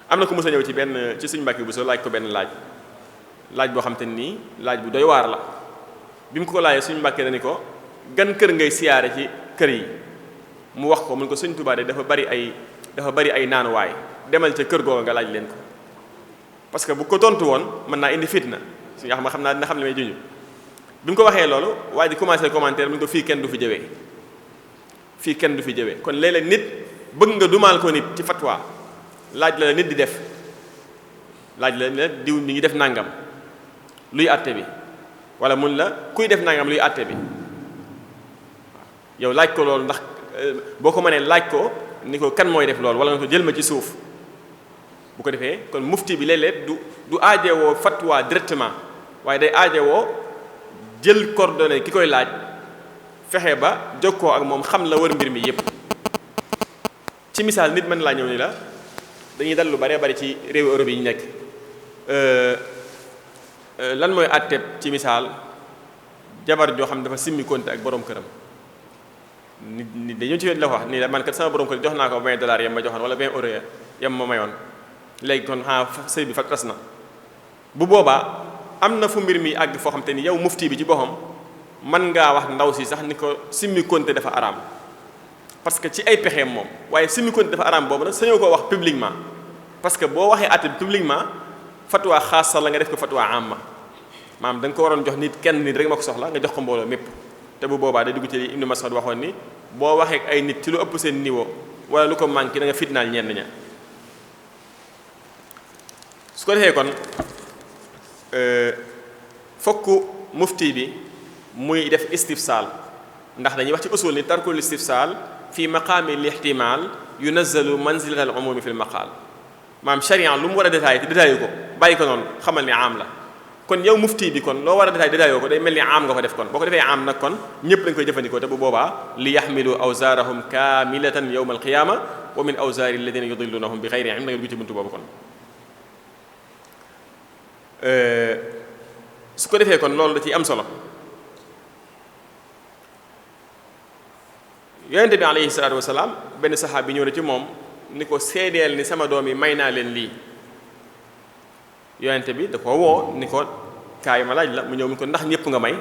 am na ku mës a ñëw ci suñu mbàkk bu soo laaj ko benn laaj boo xam te ne nii laaj bu doy waar la bi mu ko laajee suñu mbàkkee dañu ko gan kër ngay siyaare ci kër yi mu wax ko mun ko Sëñ Tuubaa de dafa bari ay naanuwaay demal ca kër googa nga laaj leen ko parce que bu ko tontu woon mën naa indi fitna si nga xam naa dina xam li may juñu bi mu ko waxee loolu waaye di commencé commentaire mu ko fii kenn du fi jëwee kon léeg-léeg nit bëgg nga dumaal ko nit ci fatwa laaj la nit di def laaj la ne diw mi ngi def nangam luy àtte bi wala mun la kuy def nangam luy àtte bi yow laaj ko loolu ndax boo ko mënee laaj ko ni ko kan mooy def loolu wala nga ko jël ma ci suuf bu ko defee kon mufti bi léeg-léeg du aajewoo fatwa directement waaye day aajewoo jël coordonnées ki koy laaj fexe ba jokkoo ak moom xam la wër mbir mi yépp ci misaal nit mën laa ñëw ni la dañuy dal lu bare bari ci réewu Europe yi ñu nekk lan mooy àtteeb ci misaal jabar joo xam dafa simmi konte ak borom këram nit dañu ci la wax nii la man kat sama borom kër jox naa ko $20 yam ma joxoon wala €20 yam ma mayoon léegi kon sëy bi fa tas na bu boobaa am na fu mbir mi àgg foo xam te ni yow mufti bi ci boppam mën ngaa wax ndaw si sax ni ko simmi konte dafa araam parce que ci ay pexeem moom waaye simmi konte dafa araam boobu nag sañoo koo wax publiquement parce que boo waxee àtte bi publiquement fatwa xaasa la nga def ko fatwa amma maanaam da nga ko waroon jox kenn nit rek ma ko soxla nga jox ko mbooloo mépp te bu boobaa day dugg ci Ibnu Mas'ud waxoon ni boo waxee ak ay nit ci lu ëpp seen niveau wala lu ko manqué da nga fitnaal ñenn ña su ko defee kon fokk mufti bi muy def istifsaal ndax dañuy wax ci usul ni tarkul istifsaal fi maqaami lihtimal yunazzalu manzilata al umumi fi l maqaal maam sharia lu mu war a détaillé te détaillé ko bàyyi ko noonu xamal ni am la kon yow mufti bi kon loo war a détaillé ko day mel ni am nga ko def kon boo ko defee am nag kon ñëpp dañ koy jëfandikoo te bu boobaa li yaxmilu awzaarahum kaamilatan yawma alqiyama wa min awzaari alladina yudillunahum bi xayri ilm da nga dugg ci buntu boobu kon su ko defee kon loolu da ciy am solo yonente bi alayhi salaatu wasalaam benn saxaab bi ñëw na ci moom ni ko seedeel ni sama doom yi may naa leen lii yonente bi da ko woo ni ko kaay ma laaj la mu ñëw mu ko ndax ñëpp nga may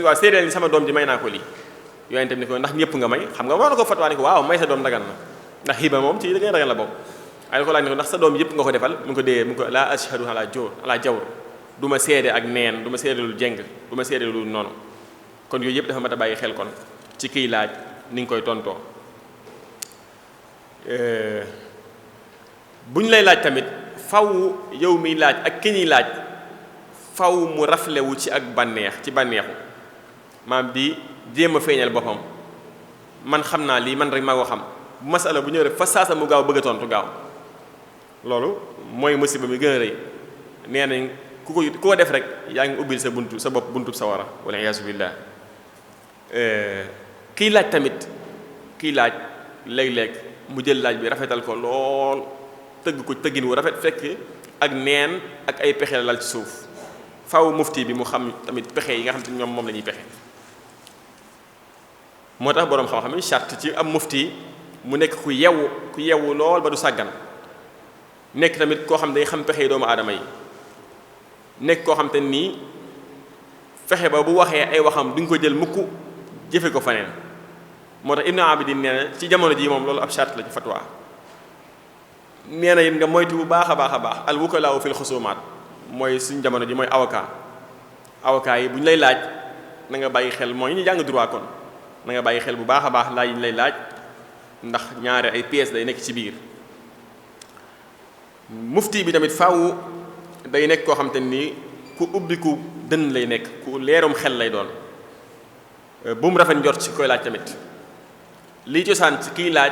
waaw seedeel ni sama doom ji may naa ko lii yonente bi ni ko ndax ñëpp nga may xam nga war na ko fatwaa ni ko waaw may sa doom dagan na ndax hiba moom ci da ngeen dagan la bokk waaye da ko laaj ni ko ndax sa doom yëpp nga ko defal mu ko dee mu ko laa ashhadu ala jawr du ma seede ak neen du ma seede lu jeng du ma seede lu noonu kon yooyu yëpp dafa mat a bàyyi xel kon ci kiy laaj ni nga koy tontoo bu ñu lay laaj tamit faw yow miy laaj ak ki ñuy laaj faw mu raflewu ci ak bànneexu maam di jéem a feeñal boppam man xam naa lii man rek maa ko xam bu masala bu ñëw rek fa saasa mu gaaw bëgg a tontu gaaw loolu mooy musiba mi gën a rëy nee nañ ku ko def rek yaa ngi ubbil sa bopp buntub sa wara wala iyaasu billah kiy laaj tamit kiy laaj léeg-léeg mu jël laaj bi rafetal ko lool tëgg ko tëggin wu rafet fekk ak neen ak ay pexe la lal ci suuf faaw mufti bi mu xam tamit pexe yi nga xam te ñoom moom la ñuy pexe moo tax boroom xam-xam yi charte ci am mufti mu nekk ku yewu lool ba du sàggan nekk tamit koo xam day xam pexe yi doomu aadama yi nekk koo xam te nii fexe ba bu waxee ay waxam duñ ko jël mukk jëfe ko faneen moo tax Ibnu Abidin nee na ci jamono ji moom loolu ab charte la ci fatwa nee na it nga moytu bu baax a baax al wukalaa fil xusumaat mooy suñ jamono ji mooy avocat yi bu ñu lay laaj na nga bàyyi xel mooy ñu jàng droit kon na nga bàyyi xel bu baax a baax laaj yi ñu lay laaj ndax ñaare ay pièces day nekk ci biir mufti bi tamit faaw day nekk koo xam te ni ku ubbiku dënn lay nekk ku leerum xel lay doon bu mu rafet njort ci koy laaj tamit lii cosaan ci kiy laaj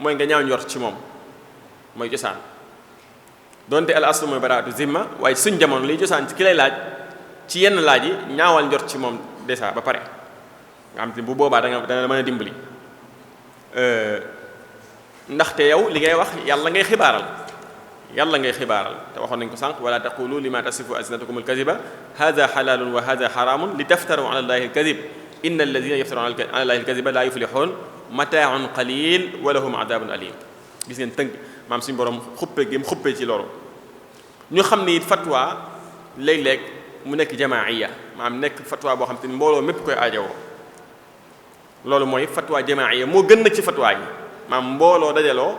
mooy nga ñaaw njort ci moom mooy cosaan donte al aslu mooy baraatu zimma waaye suñ jamono liy cosaan ci ki lay laaj ci yenn laaj yi ñaawal njort ci moom déjà ba pare nga xam te bu boobaa dana mën a dimbali ndaxte yow li ngay wax yàlla ngay xibaaral te waxoon nañ ko sànq wala taqulu lima tasifu alsinatukum alkaziba hada xalaalun wa hada xaraamun li taftaru ala allahi alkazib inna alladina yaftaruna ala allahi alkaziba la yuflixuun mataaun qalil wa lahum adabun alim gis ngeen tënk maam suñu borom xuppe gi mu xuppe ci loolu ñu xam ni fatwa léeg-léeg mu nekk jamaaiya maam nekk fatwa boo xam te ni mbooloo mépp koy aajowoo loolu mooy fatwa jamaaiya moo gën nag ci fatwa yi maam mbooloo dajaloo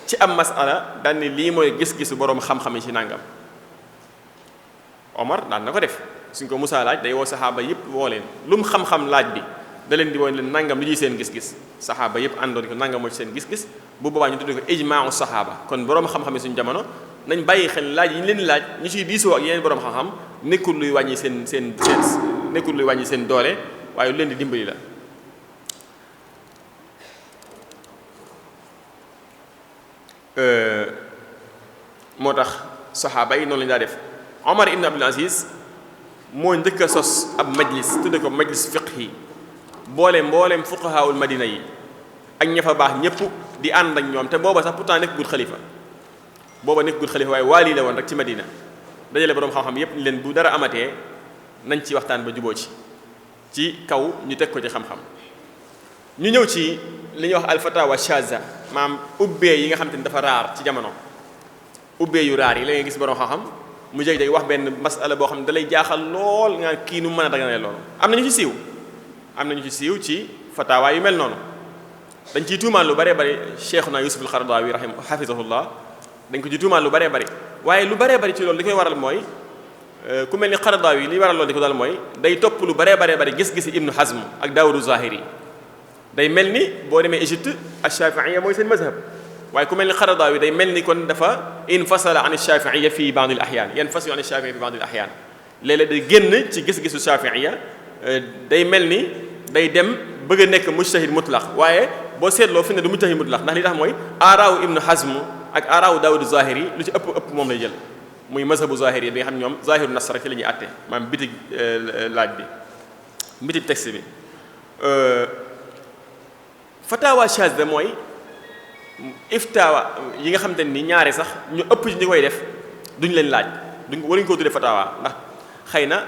ci am masala daan ni lii mooy gis-gisu boroom xam-xam yi ci nàngam Omar daan na ko def suñ ko Musaa laaj day woo saxaaba yëpp woo leen lu mu xam-xam laaj bi da leen di woon leen nangam li ñuy seen gis-gis saxaaba yëpp àndoon ko nangam mooy seen gis-gis bu boobaa ñu tudd ko ijmaau saxaaba kon boroom xam-xam yi suñu jamono nañ bàyyi xel laaj yi ñu leen di laaj ñu ciy diisoo ak yeneen boroom xam-xam nekkul luy wàññi seen nekkul luy wàññi seen doole waaye lu leen di dimbali la. moo tax saxaaba yi noonu lañu daa def Omar ibn Abdul Aziz moo njëkk a sos ab majlis tudde ko majlis fiqhi mbooleem fuqahaawul madina yi ak ña fa baax ñëpp di ànd ak ñoom te booba sax pourtant nekkul xalifa waaye waali la woon rek ci madina dajale boroom xam-xam yëpp ni leen bu dara amatee nañ ci waxtaan ba juboo ci kaw ñu teg ko ci xam-xam ñu ñëw ci li ñuy wax alfatawa shaza maam ubbee yi nga xam te ni dafa raar ci jamono ubbee yu raar yi la ngay gis boroom xam-xam mu jeg-jeg wax benn masala boo xam ne da lay jaaxal lool nga kii nu mën a daganale loolu am nañu ci siiw ci fatawa yu mel noonu dañ ciy tuumaan lu bëree bëri cheikhuna yusuf al-Qaradawi hafizahullah dañ ko ci tuumaan lu bëree bëri waaye lu bëree bëri ci loolu li koy waral mooy ku mel ni Qaradawi li waral loolu di ko dal mooy day topp lu bëree bëri gis-gisi Ibnu Hazm ak Daawudu Zahiri day mel ni boo demee Égypte ash-Shafi'iyya mooy seen mazhab waaye ku mel ni Qaradawi day mel ni kon dafa infasala an ash-Shafi'iyya fi ba'd al-ahyan yanfasilu an ash-Shafi'iyya fi ba'd al-ahyan léeg-léeg day génn ci gis-gisu Shafi'iyya day mel ni day dem bëgg a nekk mujtahid mutlaq waaye boo seetloo fi ne du mujtahid mutlaq ndax li tax mooy aaraawu Ibnu Hazm ak aaraawu Daawud Zahiri lu ci ëpp moom lay jël muy mazhabu Zahiri bi nga xam ñoom zahiru nas rek ci la ñuy àtte maanaam bitig laaj bi bitig texte bi fatawa shadda mooy iftawa yi nga xam te ni ñaare sax ñu ëpp ci ñi koy def duñ leen laaj waruñu koo tuddee fatawa ndax xëy na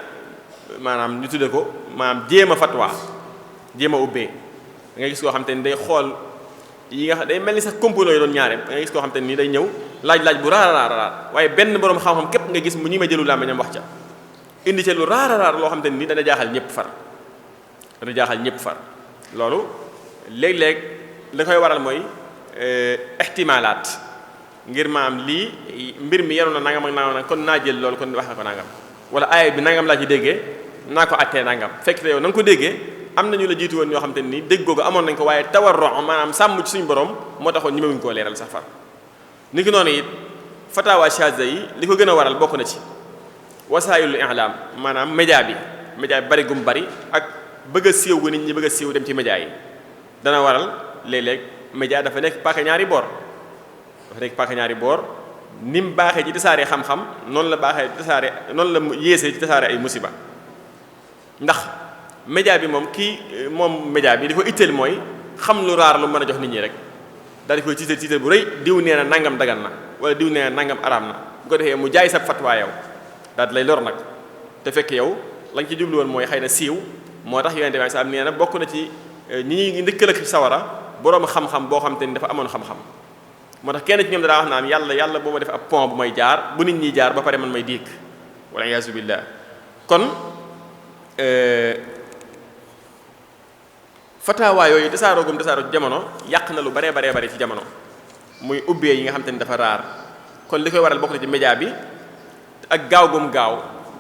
maanaam ñu tudde ko maanaam jéem a ubbee da ngay gis koo xam te ni day xool yi nga xam day mel ni sax complot yi doon ñaare da ngay gis koo xam te ni day ñëw laaj bu raar waaye benn boroom xam-xam képp nga gis mu ñi ma jëlu làmmiñam wax ca indi ca lu raar loo xam te ni dana jaaxal ñëpp far loolu léeg-léeg la koy waral mooy ihtimalaat ngir maam lii mbir mi yenoon na nangam ak nangam kon naa jël loolu kon wax ko nangam wala aaya bi nangam laa ci déggee naa ko attee nangam fekk te yow na nga ko déggee am na ñu la jiitu woon ñoo xam te ni dégg googu amoon nañ ko waaye tawarro maanaam sàmm ci suñu borom moo taxoon ñi mawuñ koo leeral sax far ni ki noonu it fatawa shaza yi li ko gën a waral bokk na ci wasaayilul i'lam maanaam média bi bari gum bari ak bëgg a siiw gu nit ñi bëgg a siiw dem ci média yi dana waral léeg-léeg média dafa nekk paaka ñaari boor ni mu baaxee ci tasaare xam-xam noonu la yéesee ci tasaare ay musiba ndax média bi moom média bi di ko itteel mooy xam lu raar lu mën a jox nit ñi rek daal di koy tiital bu rëy diw nee na nangam dagan na wala diw nee na nangam araam na bu ko defee mu jaay sa fatwa yow daal di lay lor nag te fekk yow lañ ci jublu woon mooy xëy na siiw moo tax yonente bi sa am nee na bokk na ci ñi ñuy ndëkkal ak sawara boroom xam-xam boo xam te ni dafa amoon xam-xam moo tax kenn ci ñoom danaa wax naan yàlla boo ma def ab pont bu may jaar bu nit ñi jaar ba pare man may diig wala iyaazu billah kon fatawa yooyu tasaaroo ci jamono yàq na lu baree ci jamono muy ubbee yi nga xam te ni dafa raar kon li koy waral bokk na ci média bi ak gaaw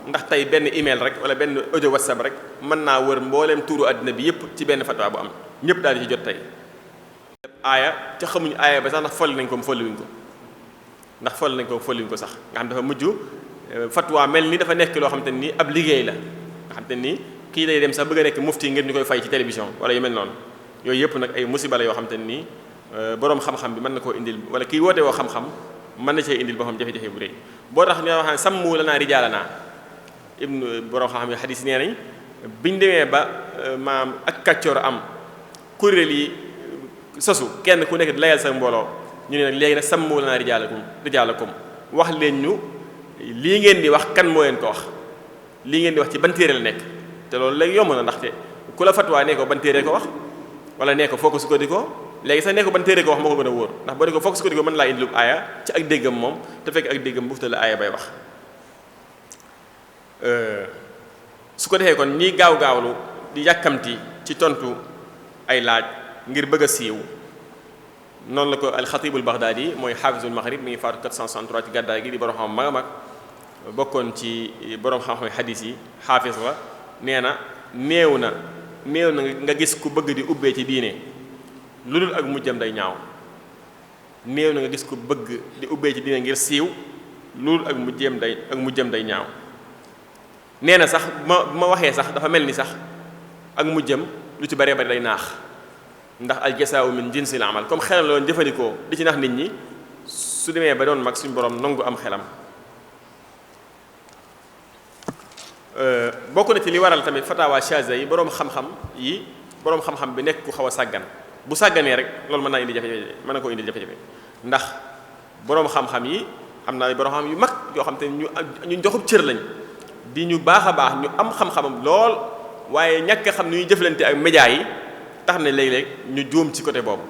ndax tey benn email rek wala benn audio whatsapp rek mën naa wër mbooleem tuuru àddina bi yépp ci benn fatwa bu am ñëpp daal di ci jot tey aaya te xamuñu aaya ba sax ndax folli nañ ko folliwuñ ko sax nga xam dafa mujj fatwa mel ni dafa nekk loo xam te ni ab liggéey la nga xam te ni kii day dem sax bëgg a nekk mufti ngir ñu koy fay ci télévision wala yu mel noonu yooyu yëpp nag ay musiba la yoo xam te ni boroom xam-xam bi mën na koo indil wala kii woote woo xam-xam mën na cee indil boppam jafe-jafe bu rëy boo tax ñoo wax ne sàmmu lanaa rijaalanaa ibnu borom xam ne xadis nee nañ biñ demee ba maam ak kàccoor am kuréel yi sosu kenn ku nekk di layal sa mbooloo ñu ne nag léegi nag sàmmu lanaa rijaalakum wax leen ñu lii ngeen di wax kan moo leen ko wax lii ngeen di wax ci ban téere la nekk te loolu léegi yomb na ndaxte ku la fatwaa nee ko ban téere ko wax wala nee ko foo ko sukkandikoo léegi sax nee ko ban téere ko wax moo ko gën a wóor ndax boo ne ko foo ko sukkandikoo mën laa indi lu aaya ci ak déggam moom te fekk ak déggam buufta la aaya bay wax su ko defee kon ñiy gaaw-gaawlu di yàkkamti ci tontu ay laaj ngir bëgg a siiw noonu la ko alxatibul baghdadi mooy xaafisul maghrib mi ngi faatu 463 ci gàddaay gi di borom xam mag a mag bokkoon ci borom xam-xam xadis yi xaafis la nee na néew na nga gis ku bëgg di ubbee ci diine lu dul ak mujjam day ñaaw néew na nga gis ku bëgg di ubbee ci diine ngir siiw lu dul ak mujjam day ñaaw nee na sax ma waxee sax dafa mel ni sax ak mujjam lu ci bëree bëri day naax ndax al jasaa'u min jinsil amal comme xelam la doon jëfandikoo di ci nax nit ñi su demee ba doon mag suñu borom nangu am xelam bokk na ci li waral tamit fatawa shaza yi boroom xam-xam bi nekk ku xaw a sàggan bu sàgganee rek loolu mën na koo indi jafe-jafe ndax boroom xam-xam yi am na boroom xam yu mag yoo xam te ñu joxub cër lañ di ñu baax a baax ñu am xam-xamam lool waaye ñàkk a xam ni ñuy jëflante ak média yi tax na léeg-léeg ñu juum ci côté boobu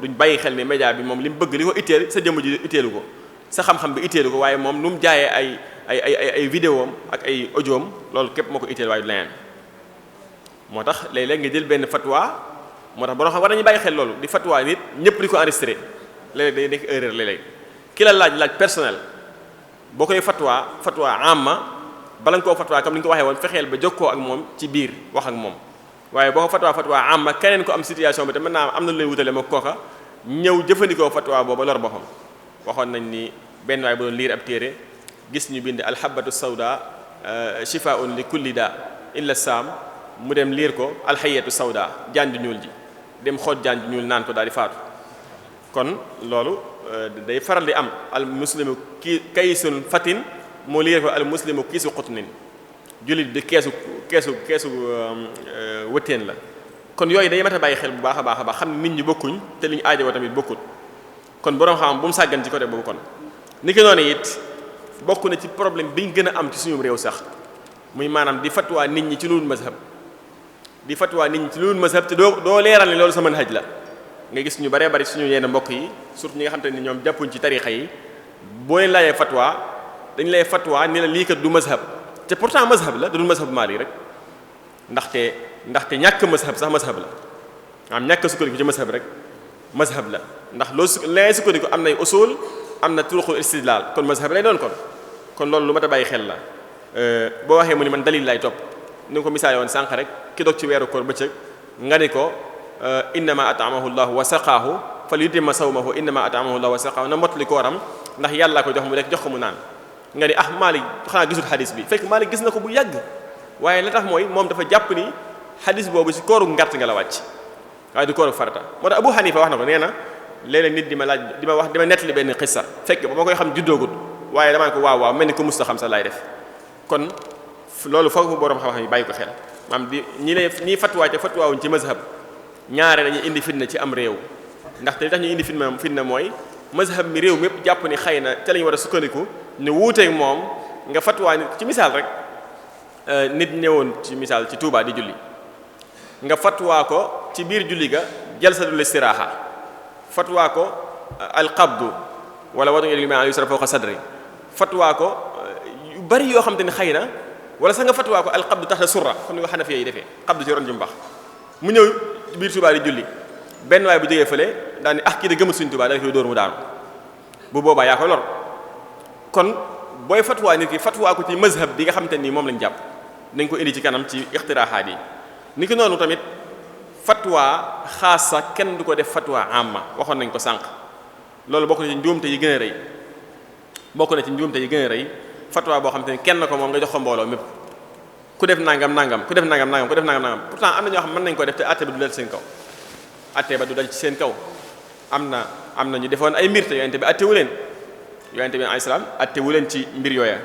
duñ bàyyi xel ni média bi moom li mu bëgg li ko itteel sa jëmm ji itteelu ko sa xam-xam bi itteelu ko waaye moom nu mu jaayee ay vidéo am ak ay audio am loolu képp moo ko itteel waaye du leneen moo tax léeg-léeg nga jël benn fatwa moo tax borom xam war nañu bàyyi xel loolu di fatwa nit ñëpp di ko enregistré léeg-léeg day nekk erreur léeg-léeg ki la laaj personnel boo koy fatwa amma bala nga koo fatwa comme ni nga ko waxee woon fexeel ba jokkoo ak moom ci biir wax ak moom waaye boo ko fatwa amma keneen ko am situation bi te mën naa am na lu lay wutale moo kooka ñëw jëfandikoo fatwa booba lor boppam waxoon nañ ni benn waay bu doon liir ab téere gis ñu bind alhabatu sawda shifaa'un li kulli daa illa saam mu dem liir ko alxayatu sawda jaan ju ñuul ji dem xooj jaan ju ñuul naan ko daal di faatu kon loolu day faral di am al muslimu kaysun fatin moo liir ko al muslimu kiisu xutnin jullit bi keesu wëtteen la kon yooyu day mat a bàyyi xel bu baax a baax xam ne nit ñi bokkuñ te li ñu aajowoo tamit bokkut kon borom xam bu mu sàggan ci côté boobu kon ni ki noonu it bokk na ci problème bi ñu gën a am ci suñu réew sax muy maanaam di fatwa nit ñi ci lu dul mazhab te doo leeral ni loolu sa manhaj la nga gis ñu baree bari suñu yenn mbokk yi surtout ñi nga xam te ni ñoom jàppuñ ci tarixa yi boo leen laajee fatwa dañ lay fatwa ni la lii kat du mazhab te pourtant mazhab la da dul mazhab maali rek ndaxte ñàkk mazhab sax mazhab la am ñàkk sukkandiku ci mazhab rek mazhab la ndax loolu lay sukkandiku am nay usul am na turuqul istidlal kon mazhab lay doon kon loolu lu mat a bàyyi xel la boo waxee mu ni man dalil lay topp ni nga ko misaale woon sànq rek ki dog ci weeru koor bëccëg nga ni ko innama at'amahu llahu wa saqaahu falyutimma sawmahu innama at'amahu llahu wa saqaahu na mottali kooram ndax yàlla ko jox mu lekk jox ko mu naan nga ni Maalik xanaa gisul xadis bi fekk Maalik gis na ko bu yàgg waaye la tax mooy moom dafa jàpp ni xadis boobu ci kooru ngàtt nga la wàcc waaye du kooru farata moo tax Abu Hanifa wax na ko nee na léeg-léeg nit di ma nettali benn xissa fekk ba ma koy xam juddoogut waaye damaa ko waaw mel ni ko musta xam sax laay def kon loolu foofu borom xam-xam yi bàyyi ko xel maanaam ñii fatwa ca fatwaawuñ ci mazhab ñaare dañuy indi fitna ci am réew ndaxte li tax ñu indi fitna mooy mazhab mi réew mépp jàpp ni xëy na ca lañu war a sukkandiku ne wuuteeg moom nga fatwa nit ci misaal rek nit ñëwoon ci misaal ci Touba di julli nga fatwa ko ci biir julli ga jalsatul istiraaha fatwa ko alqabdu wala wadu yadayni ma'al yusra fawqa sadri fatwa ko yu bari yoo xam te ne xëy na wala sax nga fatwa ko alqabdu taxta surra comme ni ko Hanafiya yi defee qabdu ci ron jumbax mu ñëw biir Touba di julli benn waay bu jógee fële daal ni kii de gëmul Sëriñ Touba da koy dóor mu daanu bu boobaa yaa koy lor kon booy fatwa nit ki fatwa ko ci mazhab bi nga xam te ni moom lañ jàpp nañ ko indi ci kanam ci ixtiraaxaat yi ni ki noonu tamit fatwa xaasa kenn du ko def fatwa amma waxoon nañ ko sànq loolu bokk na ci njuumte yi gën a rëy fatwa boo xam te ni kenn ko moom nga jox ko mbooloo mépp ku def nangam pourtant am na ñoo xam mën nañ ko def te atte ba du dal ci seen kaw am am na ñu defoon ay mbir te yonente bi attewu leen yonente bi alayhi salaam attewu leen ci mbir yooya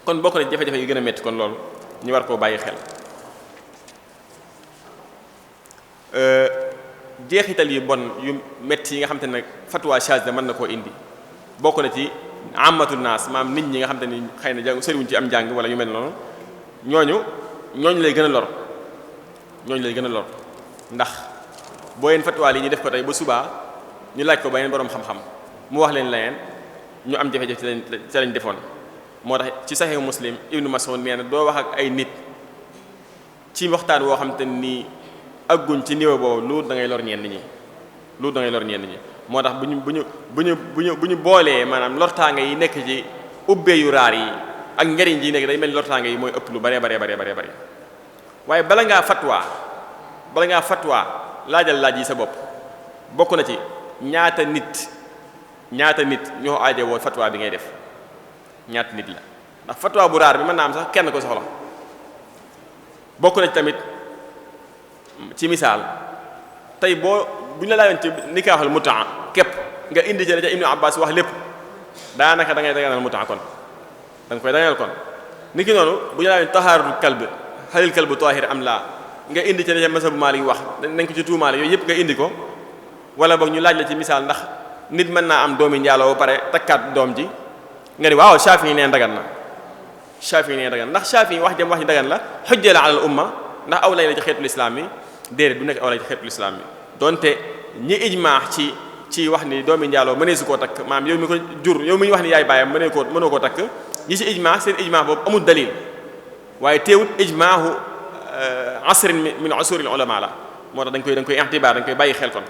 kon bokk na ci jafe-jafe yu gën a métti kon loolu ñu war koo bàyyi xel jeexital yu bon yu métti yi nga xam te ne nag fatwa shadda mën na koo indi bokk na ci amatul naas maam nit ñi nga xam te ni xëy na jàng sëriwuñ ci am njàng wala yu mel noonu ñooñu lay gën a lor ndax boo yeen fatwa yi ñu def ko tey ba subaa ñu laaj ko ba yeneen boroom xam-xam mu wax leen leneen ñu am jafe-jafe ci lañ defoon moo tax ci Sahih Muslim Ibnu Mas'ud nee na doo wax ak ay nit ci waxtaan woo xam te nii agguñ ci niveau boobu lu da ngay lor ñenn ñi moo tax bu ñu boolee maanaam lortaange yi nekk ci ubbee yu raar yi ak njariñ ji nekk day mel lortaange yi mooy ëpp lu bare waaye bala ngaa fatwa laajal laaj yi sa bopp bokk na ci ñaata nit ñoo aaje woo fatwa bi ngay def ñaata nit la ndax fatwa bu raar bi mën naa am sax kenn ko soxla bokk na ci tamit ci misaal tey bu ñu la laajoon ci nikaahul mutaa képp nga indi ci la ca Ibnu Abbas wax lépp daanaka da ngay daganal mutaa kon da nga koy daganal kon niki noonu bu ñu laajoon tahaaratul kalb halil kalbu tahir am laa nga indi ci la ca mazhabu Maalik wax nañ ko ci tuumaale yooyu yëpp nga indi ko wala boog ñu laaj la ci misaal ndax nit mën naa am doomi njaaloo ba pare takkaat doom ji nga ni waaw Shaafi'i neen dagan na ndax Shaafi'i wax jëm wax ji dagan la xujja la alal umma ndax aw lay la ci xeetul islam bi déedéet du nekk aw lay ci xeetul islam bi donte ñi ijmaa ci wax ni doomi njaaloo mënee su koo takk maam yow mi ko jur yow mi ñu wax ni yaay bàyyam mënoo koo takk ñi ci ijmaa seen ijmaa boobu amul dalil waaye teewut ijmaahu asrin min usuril ulama la moo tax dañ koy i'tibaar dañ koy bàyyi xel kon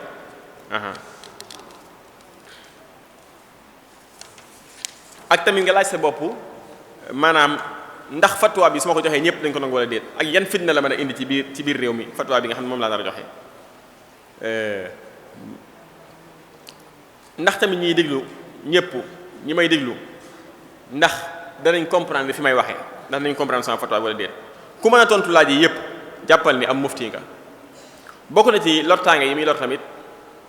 ak tamit nga laaj sa bopp maanaam ndax fatwa bi su ma ko joxee ñëpp dañ ko nangu wala déet ak yan fitna la mën a indi ci biir réew mi fatwa bi nga xam ne moom laa nar a joxe ndax tamit ñiy déglu ñëpp ñi may déglu ndax danañ comprendre fi may waxee ndax danañ comprendre sama fatwa wala déet ku mën a tontu laaj yi yëpp jàppal ni am mufti nga bokk na ci lortaange yi muy lor tamit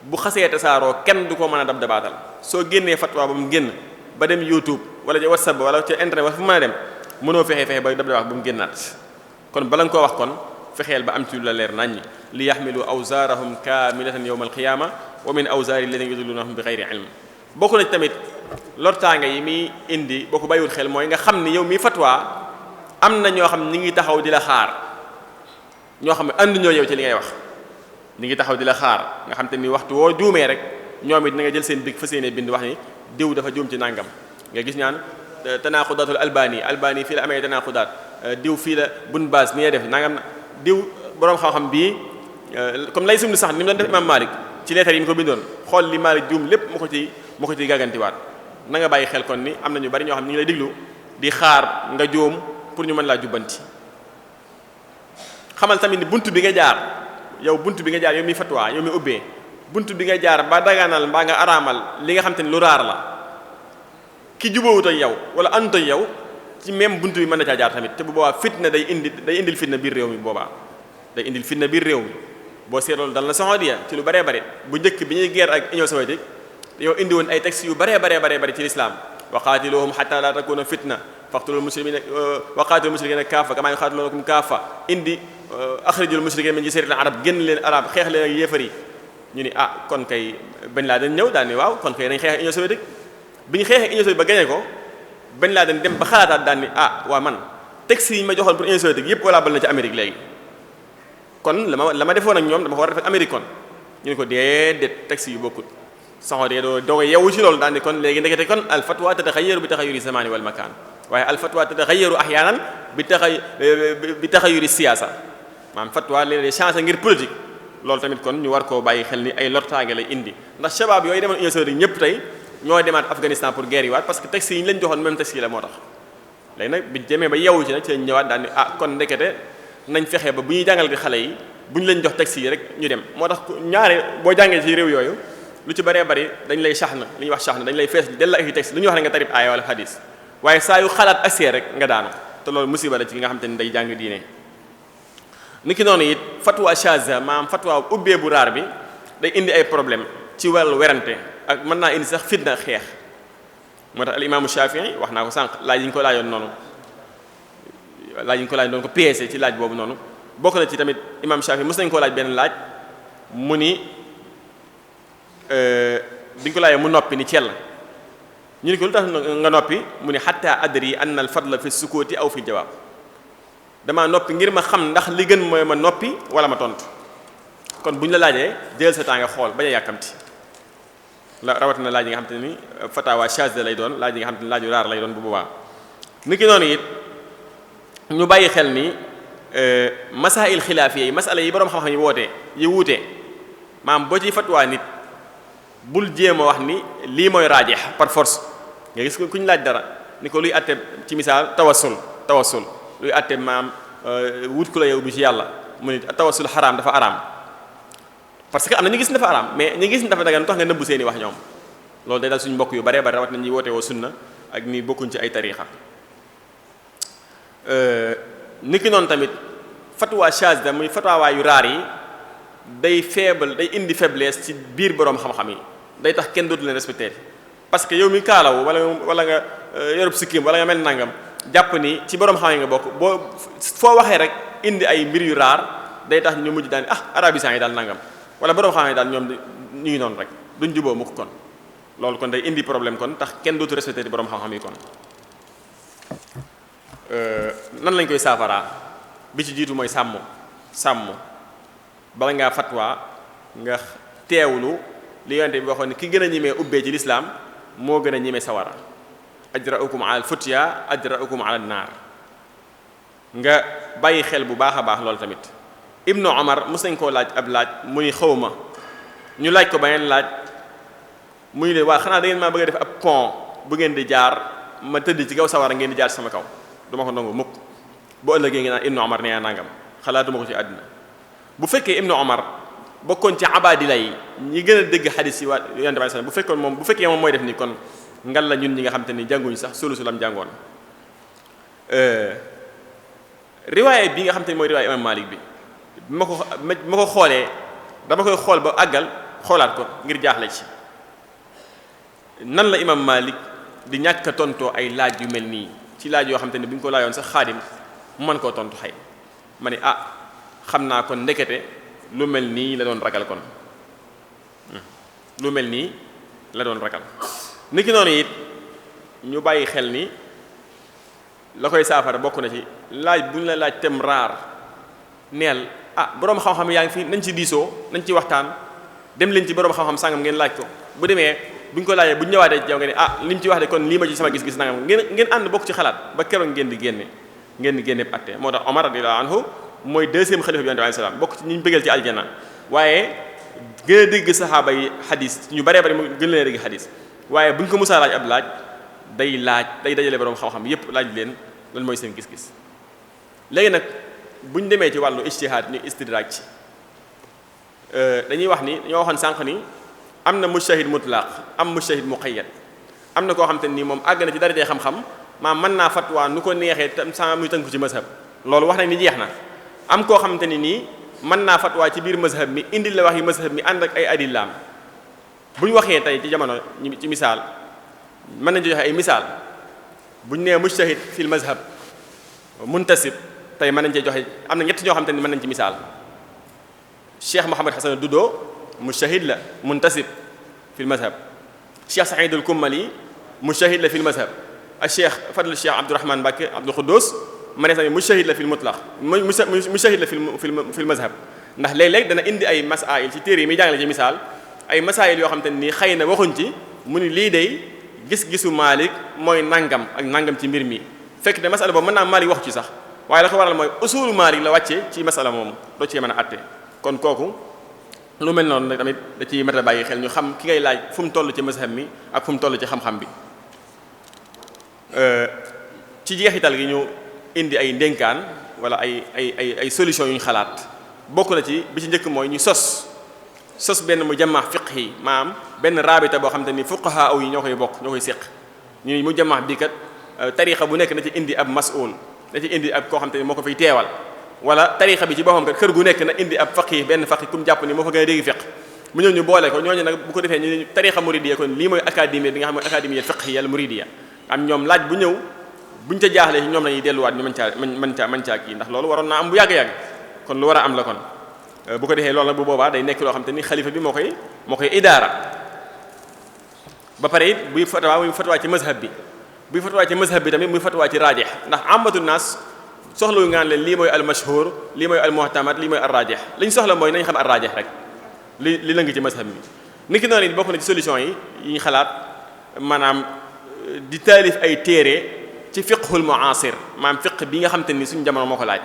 bu xasee tasaaroo kenn du ko mën a dab dabaatal soo génnee fatwa ba mu génn ba dem YouTube wala ca WhatsApp wala ca internet wala fu mën a dem mënoo fexe ba dab dabaat ba mu génnaat kon bala nga koo wax kon fexeel ba am ci lu la leer naññi li yaxmilu awzaarahum kaamilatan yawma alqiyama wa min awzaari alladhina yudillunahum bi ghayri ilm bokk na ci tamit lortaange yi muy indi boo ko bàyyiwul xel mooy nga xam ni yow mi fatwa am na ñoo xam ñi ngi taxaw di la xaar ñoo xam ne ànduñoo yow ci li ngay wax ñi ngi taxaw di la xaar nga xam te ni waxtu woo juumee rek ñoom it na nga jël seen big fa seenee bind wax ni diw dafa juum ci nangam nga gis ñaan tanaaqudatul albani fii la amee tanaaqudaat diw fii la bun baas ni def nangam diw boroom xam-xam bii comme lay sumli sax ni mu doon def imam Malik ci leetar yi mu ko bindoon xool li Malik juum lépp mu ko ci gàggantiwaat na nga bàyyi xel kon ni am na ñu bari ñoo xam ne ñu ngi lay diglu di xaar nga juum pour ñu mën laa jubbanti xamal tamit ni buntu bi nga jaar yow mi fatwa yow mi ubbee buntu bi nga jaar ba daganal mbaa nga araamal li nga xam te ni lu raar la ki jubóowut ak yow wala àndut ak yow ci même buntu bi mën na caa jaar tamit te bu boobaa fitna day indil fitna biir réew mi boo seetloolu dal na Saoudia ci lu baree bare bu njëkk bi ñuy guerre ak Union soviétique dañoo indi woon ay textes yu baree ci l'islam wa qaatiluhum hatta la takuna fitna faqtulul muslimina wa qaatilul mushrikina kaafa kama yuqaatilunakum kaafa indi akhrijul mushrikina min jaziratil arab génn leen arab xeex leen ak yéefar yi ñu ni kon kay bañ laa dañ ñëw daal ni waaw kon kay nañ xeex ak Union soviétique bi ñu xeexee ak Union soviétique ba gañe ko bañ laa dañ dem ba xalaataat daal ni waa man texte yi ma joxoon pour Union soviétique yëpp wala bal na ci Amérique léegi kon la ma defoon ak ñoom dama ko war a def ak Amérique kon ñu ne ko déedéet texte yu bokkut saxoo dee doo yeewu ci loolu daal ni kon léegi ndekete kon al fatwa tataxayyaru bi taxayyuri zamani wal makaan waaye al fatwa tataxayyaru ahyaanan bi taxayyuri siyaasa maanaam fatwa léeg-léeg changé ngir politique loolu tamit kon ñu war koo bàyyi xel ni ay lortaange lay indi ndax shabab yooyu demoon Union soviétique ñëpp tey ñoo demaat Afghanistan pour guerre yi waat parce que texte yi ñu leen joxoon même texte yi la moo tax léegi nag bi demee ba yeewu ci nag ci lañ ñëwaat daal ni kon ndekete nañ fexe ba bu ñuy jàngal xale yi bu ñu leen jox texte yi rek ñu dem moo tax ñaare boo jàngee ci réew yooyu lu ci bëree bëri dañ lay saxna li ñuy wax saxna dañ lay fees del la ay texte lu ñuy wax rek nga tarib aaya wala hadis waaye saa yu xalaat agsee rek nga daanu te loolu musiba la ci nga xam te ni day jàng diine niki noonu it fatwa shaza maanaam fatwa ubbee bu raar bi day indi ay problème ci wàllu werante ak mën naa indi sax fitna xeex moo tax al imaamu Shafii wax naa ko sànq laaj yi ñu ko laajoon noonu laaj yi ñu ko laajoon doon ko piéger ci laaj boobu noonu bokk na ci tamit imaam Shafii mos nañu koo laaj benn laaj mu ni biñ ko laajee mu noppi ni cell ñu ni ko lu tax nga noppi mu ni hatta adri anna al fadla fi sukuti aw fi jawaab damaa noppi ngir ma xam ndax li gën mooy ma noppi wala ma tontu kon bu ñu la laajee jël sa temps nga xool bañ a yàkkamti la rawatina laaj yi nga xam te ni fatawa shazda lay doon laaj yi nga xam te ni laaju raar lay doon bu boobaa niki noonu it ñu bàyyi xel ni masail xilaafiya yi masala yi boroom xam-xam yi wootee yi wuutee maam boo ci fatwa nit bul jéem a wax ni lii mooy raajeex par force nga gis ku ñu laaj dara ni ko luy atte ci misaal tawassul luy atte maam wut ku la yow du ci yàlla mu ni tawassul xaraam dafa araam parce que am na ñu gis ni dafa araam mais ñu gis ni dafa dagan tax nga nëbbu seeni wax ñoom loolu day dal suñu mbokk yu bare bare rawat na ñuy woote woo sunna ak ni bokkuñ ci ay tariixa niki noonu tamit fatwa shazda muy fatwa yu raar yi day day indi faiblesse ci biir boroom xam-xam yi day tax kenn dootu leen respecté parce que yow mi kaalawu wala nga yorub sikkim wala nga mel nangam jàpp ni ci boroom xam yi nga bokk boo foo waxee rek indi ay mbir yu raar day tax ñu mujj daal arabisants yi daal nangam wala boroom xam yi daal ñoom ñu ngi noonu rek duñ juboo mukk kon loolu kon day indi problème kon tax kenn dootu respecté di boroom xam-xam yi kon nan lañ koy saafaraa bi ci jiitu mooy sàmm bala ngaa fatwa nga teewlu li yonente bi waxoon ne ki gën a ñimee ubbee ci lislaam moo gën a ñimee sawara ajra'ukum ala al-futya ajra'ukum ala an-naar nga bàyyi xel bu baax a baax loolu tamit ibnu omar mos nañ koo laaj ab laaj muy xawma ñu laaj ko ba ngeen laaj muy leen waa xanaa da ngeen maa bëgg a def ab pont bu ngeen di jaar ma tëdd ci kaw sawara ngeen di jaar sama kaw duma ko nangu mukk bu ëllëgee ngi naan ibnu omar nee nangam xalaatuma ko ci àddina bu fekkee ibnu omar bokkoon ci abadila yi ñi gën a dégg xadis yi waa yonent bi bu fekkee moom mooy def ni kon ngal la ñun ñi nga xam te ni jànguñu sax sulusu lam jàngoon riwaaye bi nga xam te ni mooy riwaaye imam malik bi ma ko xoolee dama koy xool ba àggal xoolaat ko ngir jaaxle ci nan la imam malik di ñàkk a tontoo ay laaj yu mel nii ci laaj yoo xam te ni bu ñu ko laajoon sax xaadim mu mën koo tontu xëy ma ni xam naa kon ndekete lu mel nii la doon ragal kon lu mel nii la doon ragal niki noonu it ñu bàyyi xel ni la koy saafara bokk na ci laaj bu ñu la laaj tem raar neel boroom xam-xam yaa ngi fi nañ ci diisoo nañ ci waxtaan dem leen ci boroom xam-xam sàngam ngeen laaj ko bu demee bu ñu ko laajee bu ñu ñëwaatee ci yow nga ne li mu ci wax de kon lii ma ci sama gis-gis nangam ngeen ànd bokk ci xalaat ba keroog ngeen di génne atte moo tax Omar radiyallahu anhu mooy deuxième xalifa bi yonent bi alayhi salaam bokk ci ñu bëggal ci aljana waaye gën a dégg saxaaba yi xadis ñu baree bari mu gën leen a dégg xadis waaye bu ñu ko musaa laaj ab laaj day dajale borom xam-xam yépp laaj leen lan mooy seen gis-gis léegi nag bu ñu demee ci wàllu ijtihaad ñu istidraaj ci dañuy wax ni ñoo waxoon sànq ni am na mujtahid mutlaq am mujtahid muqayyad am na koo xam te ni moom àgg na ci darajee xam-xam mën naa fatwa nu ko neexee tam saa muy tënku ci mazhab loolu wax nañ ni jeex na am koo xamante ni nii mën naa fatwa ci biir mazhab mi indil la wax yi mazhab mi ànd ak ay adillaam bu ñu waxee tey ci jamono ci misaal mën nañu joxe ay misaal bu ñu nee mujtahid fil mazhab muntasib tey mën nañ cee joxe am na ñett ñoo xamante ni mën nañ ci misaal Cheikh Mouhamed Hassan Dudo mujtahid la muntasib fil mazhab Cheikh Saïd al Kummali mujtahid la fil mazhab ak Cheikh Fadl Cheikh Abdourahmane Mbacké Abdul Quddus ma ne tamit mujtahid la fil mutlaq mujtahid la fil mazhab ndax léeg-léeg dana indi ay masail ci téere yi muy jàngale ci misaal ay masail yoo xam te ni xëy na waxuñ ci mu ni lii day gis-gisu Malik mooy nangam ak nangam ci mbir mi fekk ne masala boobu mën naa Malik waxu ci sax waaye la ko waral mooy usulu Malik la wàccee ci masala moomu doo cee mën a atte kon kooku lu mel noonu nag tamit da ciy mat a bàyyi xel ñu xam ki ngay laaj fu mu toll ci mazhab mi ak fu mu toll ci xam-xam bi ci jeexital gi ñu indi ay ndénkaan wala ay solution yu ñu xalaat bokk na ci bi ci njëkk mooy ñu sos benn mu jamaa fiqhi maam benn raabita boo xam te ni fuqaha aw yi ñoo koy bokk ñoo koy séq ñu mu jamaa bii kat tariqa bu nekk na ci indi ab mas'ul na ci indi ab koo xam te ni moo ko fiy teewal wala tariqa bi ci boppam kat kër gu nekk na indi ab faqih benn faqih kum jàpp ni moo fa gën a dégg fiq mu ñëw ñu boole ko ñooñu nag bu ko defee ñu tariqa muridiyya kon lii mooy académie bi nga xam mooy académie fiqhiyya al muridiyya am ñoom laaj bu ñëw buñ ca jaaxlee ci ñoom lañuy delluwaat ñu mën caa kii ndax loolu waroon naa am bu yàgg-yàgg kon lu war a am la kon bu ko defee loolu nag bu boobaa day nekk loo xam te ni xalifa bi moo koy idaara ba pare it buy fatwa ci mazhab bi buy fatwa ci mazhab bi tamit muy fatwa ci raajih ndax amatu naas soxlawu nga leen lii mooy al mashhur lii mooy al muhtamad lii mooy al raajih li ñu soxla mooy nañ xam al raajih rek li lëng ci mazhab bi niki noonu it bokk na ci solution yi ñu xalaat maanaam di taalif ay téere ci fiqhul muasir maanaam fiq bi nga xam te ni suñu jamono moo ko laaj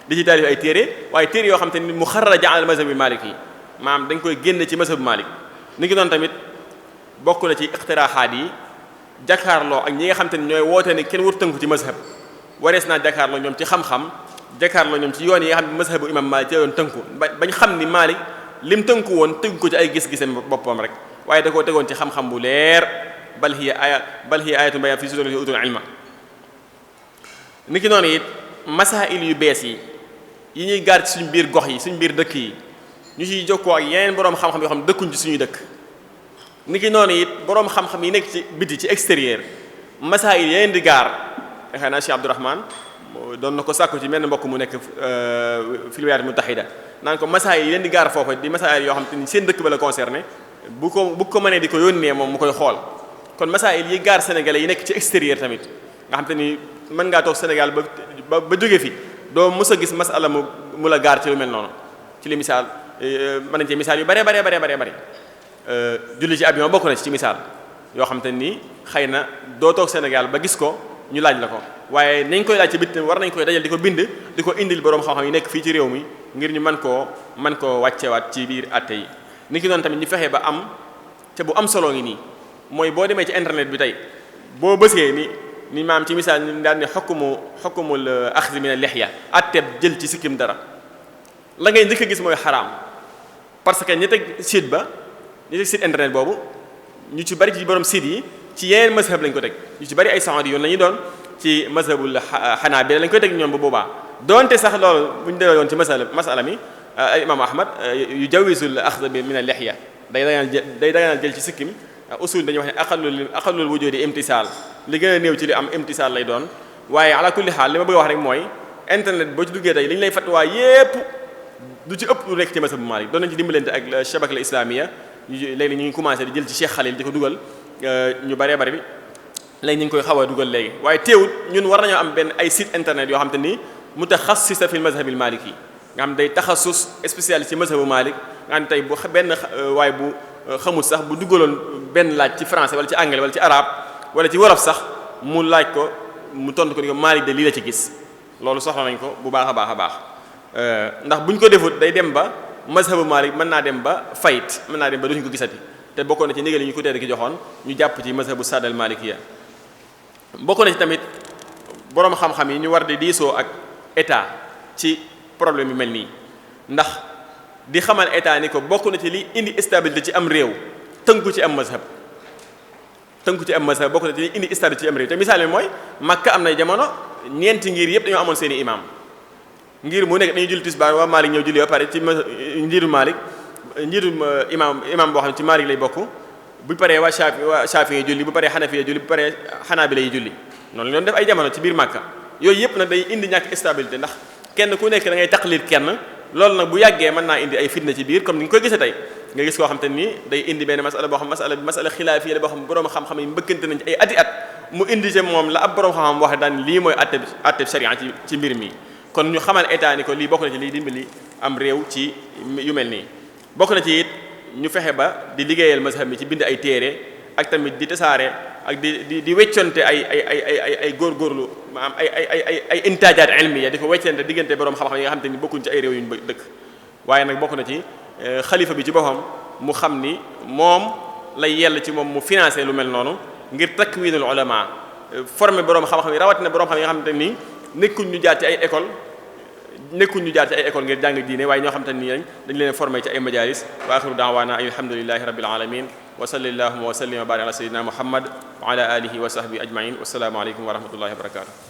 di ci taalif ay téere waaye téere yoo xam te ni muxarraja al mazhab maliki yi maanaam dañ koy génne ci mazhab malik niki noonu tamit bokk na ci iqtiraaxaat yi jàkkaarloo ak ñi nga xam te ni ñooy woote ni kenn wut tënku ci mazhab warees naa jàkkaarloo ñoom ci xam-xam jàkkaarloo ñoom ci yoon yi nga xam ne mazhabu imam malik ci yoon tënku bañ xam ni malik lim tënku woon tënku ko ci ay gis-gisam boppam rek waaye da koo tegoon ci xam-xam bu leer bal hiya ayatun bayaan fi suduri utul ilma niki noonu it masail yu bees yi ñuy gaar ci suñu biir gox yi suñu biir dëkk yi ñu ciy jokkoo ak yeneen boroom xam-xam yoo xam dëkkuñ ci suñuy dëkk niki noonu it boroom xam-xam yi nekk ci biti ci extérieur masail yeneen di gaar xëy na Cheikh Abdourahmane doon na ko sàkku ci menn mbokk mu nekk fil wilayaat mutahida naan ko masail yi leen di gaar foofa di masail yoo xam te ni seen dëkk ba la concerné bu ko mënee di ko yónnee moom mu koy xool kon masail yi gaar sénégalais yi nekk ci extérieur tamit nga xam te ni mën ngaa toog Sénégal ba jóge fi doo mës a gis masala mu la gaar ci lu mel noonu ci li misaal mën nañ ci misaal yu bare julli ci avion bokk na ci misaal yoo xam te ni xëy na doo toog Sénégal ba gis ko ñu laaj la ko waaye nañ koy laaj ci bit war nañ koy dajal di ko bind di ko indil boroom xam-xam yi nekk fii ci réew mi ngir ñu mën koo wàccewaat ci biir atte yi ni ki noonu tamit ñu fexe ba am te bu am solo ngi nii mooy boo demee ci internet bi tey boo bësee ni maam ci misaal ñu daal ne xukmul axzi min al-lihya atteb jël ci sikkim dara la ngay njëkk a gis mooy xaraam parce que ñi teg site internet boobu ñu ci bari ci borom site yi ci yeneen mazhab lañ ko teg ñu ci bari ay saxaadi yoon la ñuy doon ci mazhabul xanaabila lañ koy teg ñoom bu boobaa donte sax loolu bu ñu delloo yoon ci masala mi imam ahmad yu jawisul axd bi min al-lihya day daganal jël ci sikkim usul dañuy wax ne aqallul wujudi imtisaal li gën a néew ci li am imtisaal lay doon waaye ala kulli xaal li ma bëgg a wax rek mooy internet boo ci duggee tey li ñu lay fatwaa yépp du ci ëpp lu nekk ci mazhab Maalik doon nañ ci dimbalante ak shabaka al islamiyya léegi ñu ngi commencé di jël ci Cheikh Khalil di ko dugal ñu baree bari bi léegi ñu ngi koy xaw a dugal léegi waaye teewul ñun war nañoo am benn ay site internet yoo xam te ni mutaxassisa fi mazhab al maliki nga xam day taxassus spécial ci mazhabu Maalik nga xam tey bu benn waaye bu xamul sax bu duggaloon benn laaj ci français wala ci anglais wala ci arabe wala ci wolof sax mu laaj ko mu tontu ko ni ko Maalik de lii la ci gis loolu soxla nañ ko bu baax a baax ndax buñ ko defut day dem ba mazhabu Maalik mën naa dem ba fayit mën naa dem ba duñu ko gisati te bokkoon na ci ndigal yi ñu ko tedd ki joxoon ñu jàpp ci mazhabu sadal malikiya bokkoon na ci tamit boroom xam-xam yi ñu war di diisoo ak état ci problème yu mel nii ndax di xamal état ni ko bokk na ci li indi stabilité ci am réew tënku ci am mazhab bokk na ci li indi stabilité ci am réew te misaal mi mooy Makka am na jamono ñeenti ngir yëpp dañoo amoon seen i imam ngir mu nekk dañuy julli tisbaar waa Malik ñëw julli ba pare ci njiitu Malik imam boo xam ne ci Malik lay bokk bu paree waa Shafi yi julli bu paree Hanafi yi julli bu paree Hanabila yi julli noonu la doon def ay jamono ci biir Makka yooyu yëpp nag day indi ñàkk stabilité ndax kenn ku nekk da ngay taqlid kenn loolu nag bu yàggee mën naa indi ay fitna ci biir comme ni nga koy gisee tey nga gis koo xam te ni day indi benn masala boo xam masala xilaafi la boo xam borom xam-xam yi mbëkkante nañ ci ay ati at mu indi ci moom la ab borom xam-xam wax daan lii mooy atteb sharia ci mbir mi kon ñu xamal état ni ko lii bokk na ci liy dimbali am réew ci yu mel nii bokk na ci it ñu fexe ba di liggéeyal mazhab mi ci bind ay téere ak tamit di tasaare ak di wecconte ay góorgóorlu maanaam ay intaajaat ilmiya di ko weccante diggante borom xam-xam yi nga xam te ni bokkuñ ci ay réew yu ñu dëkk waaye nag bokk na ci xalifa bi ci boppam mu xam ni moom lay yell ci moom mu financé lu mel noonu ngir takwinul ulama former borom xam-xam yi rawatina borom xam yi nga xam te ni nekkuñ ñu jaar ci ay école ngir jàng diine waaye ñoo xam te ni dañ leen formé ci ay majalis wa axiru daawaana ay alhamdulillahi rabbil alamin wa sallallahu wa sallim wa barik ala sayyidina muhammad wa ala alihi wa sahbihi ajmain wassalaamu aleykum wa rahmatullahi wa barakatuh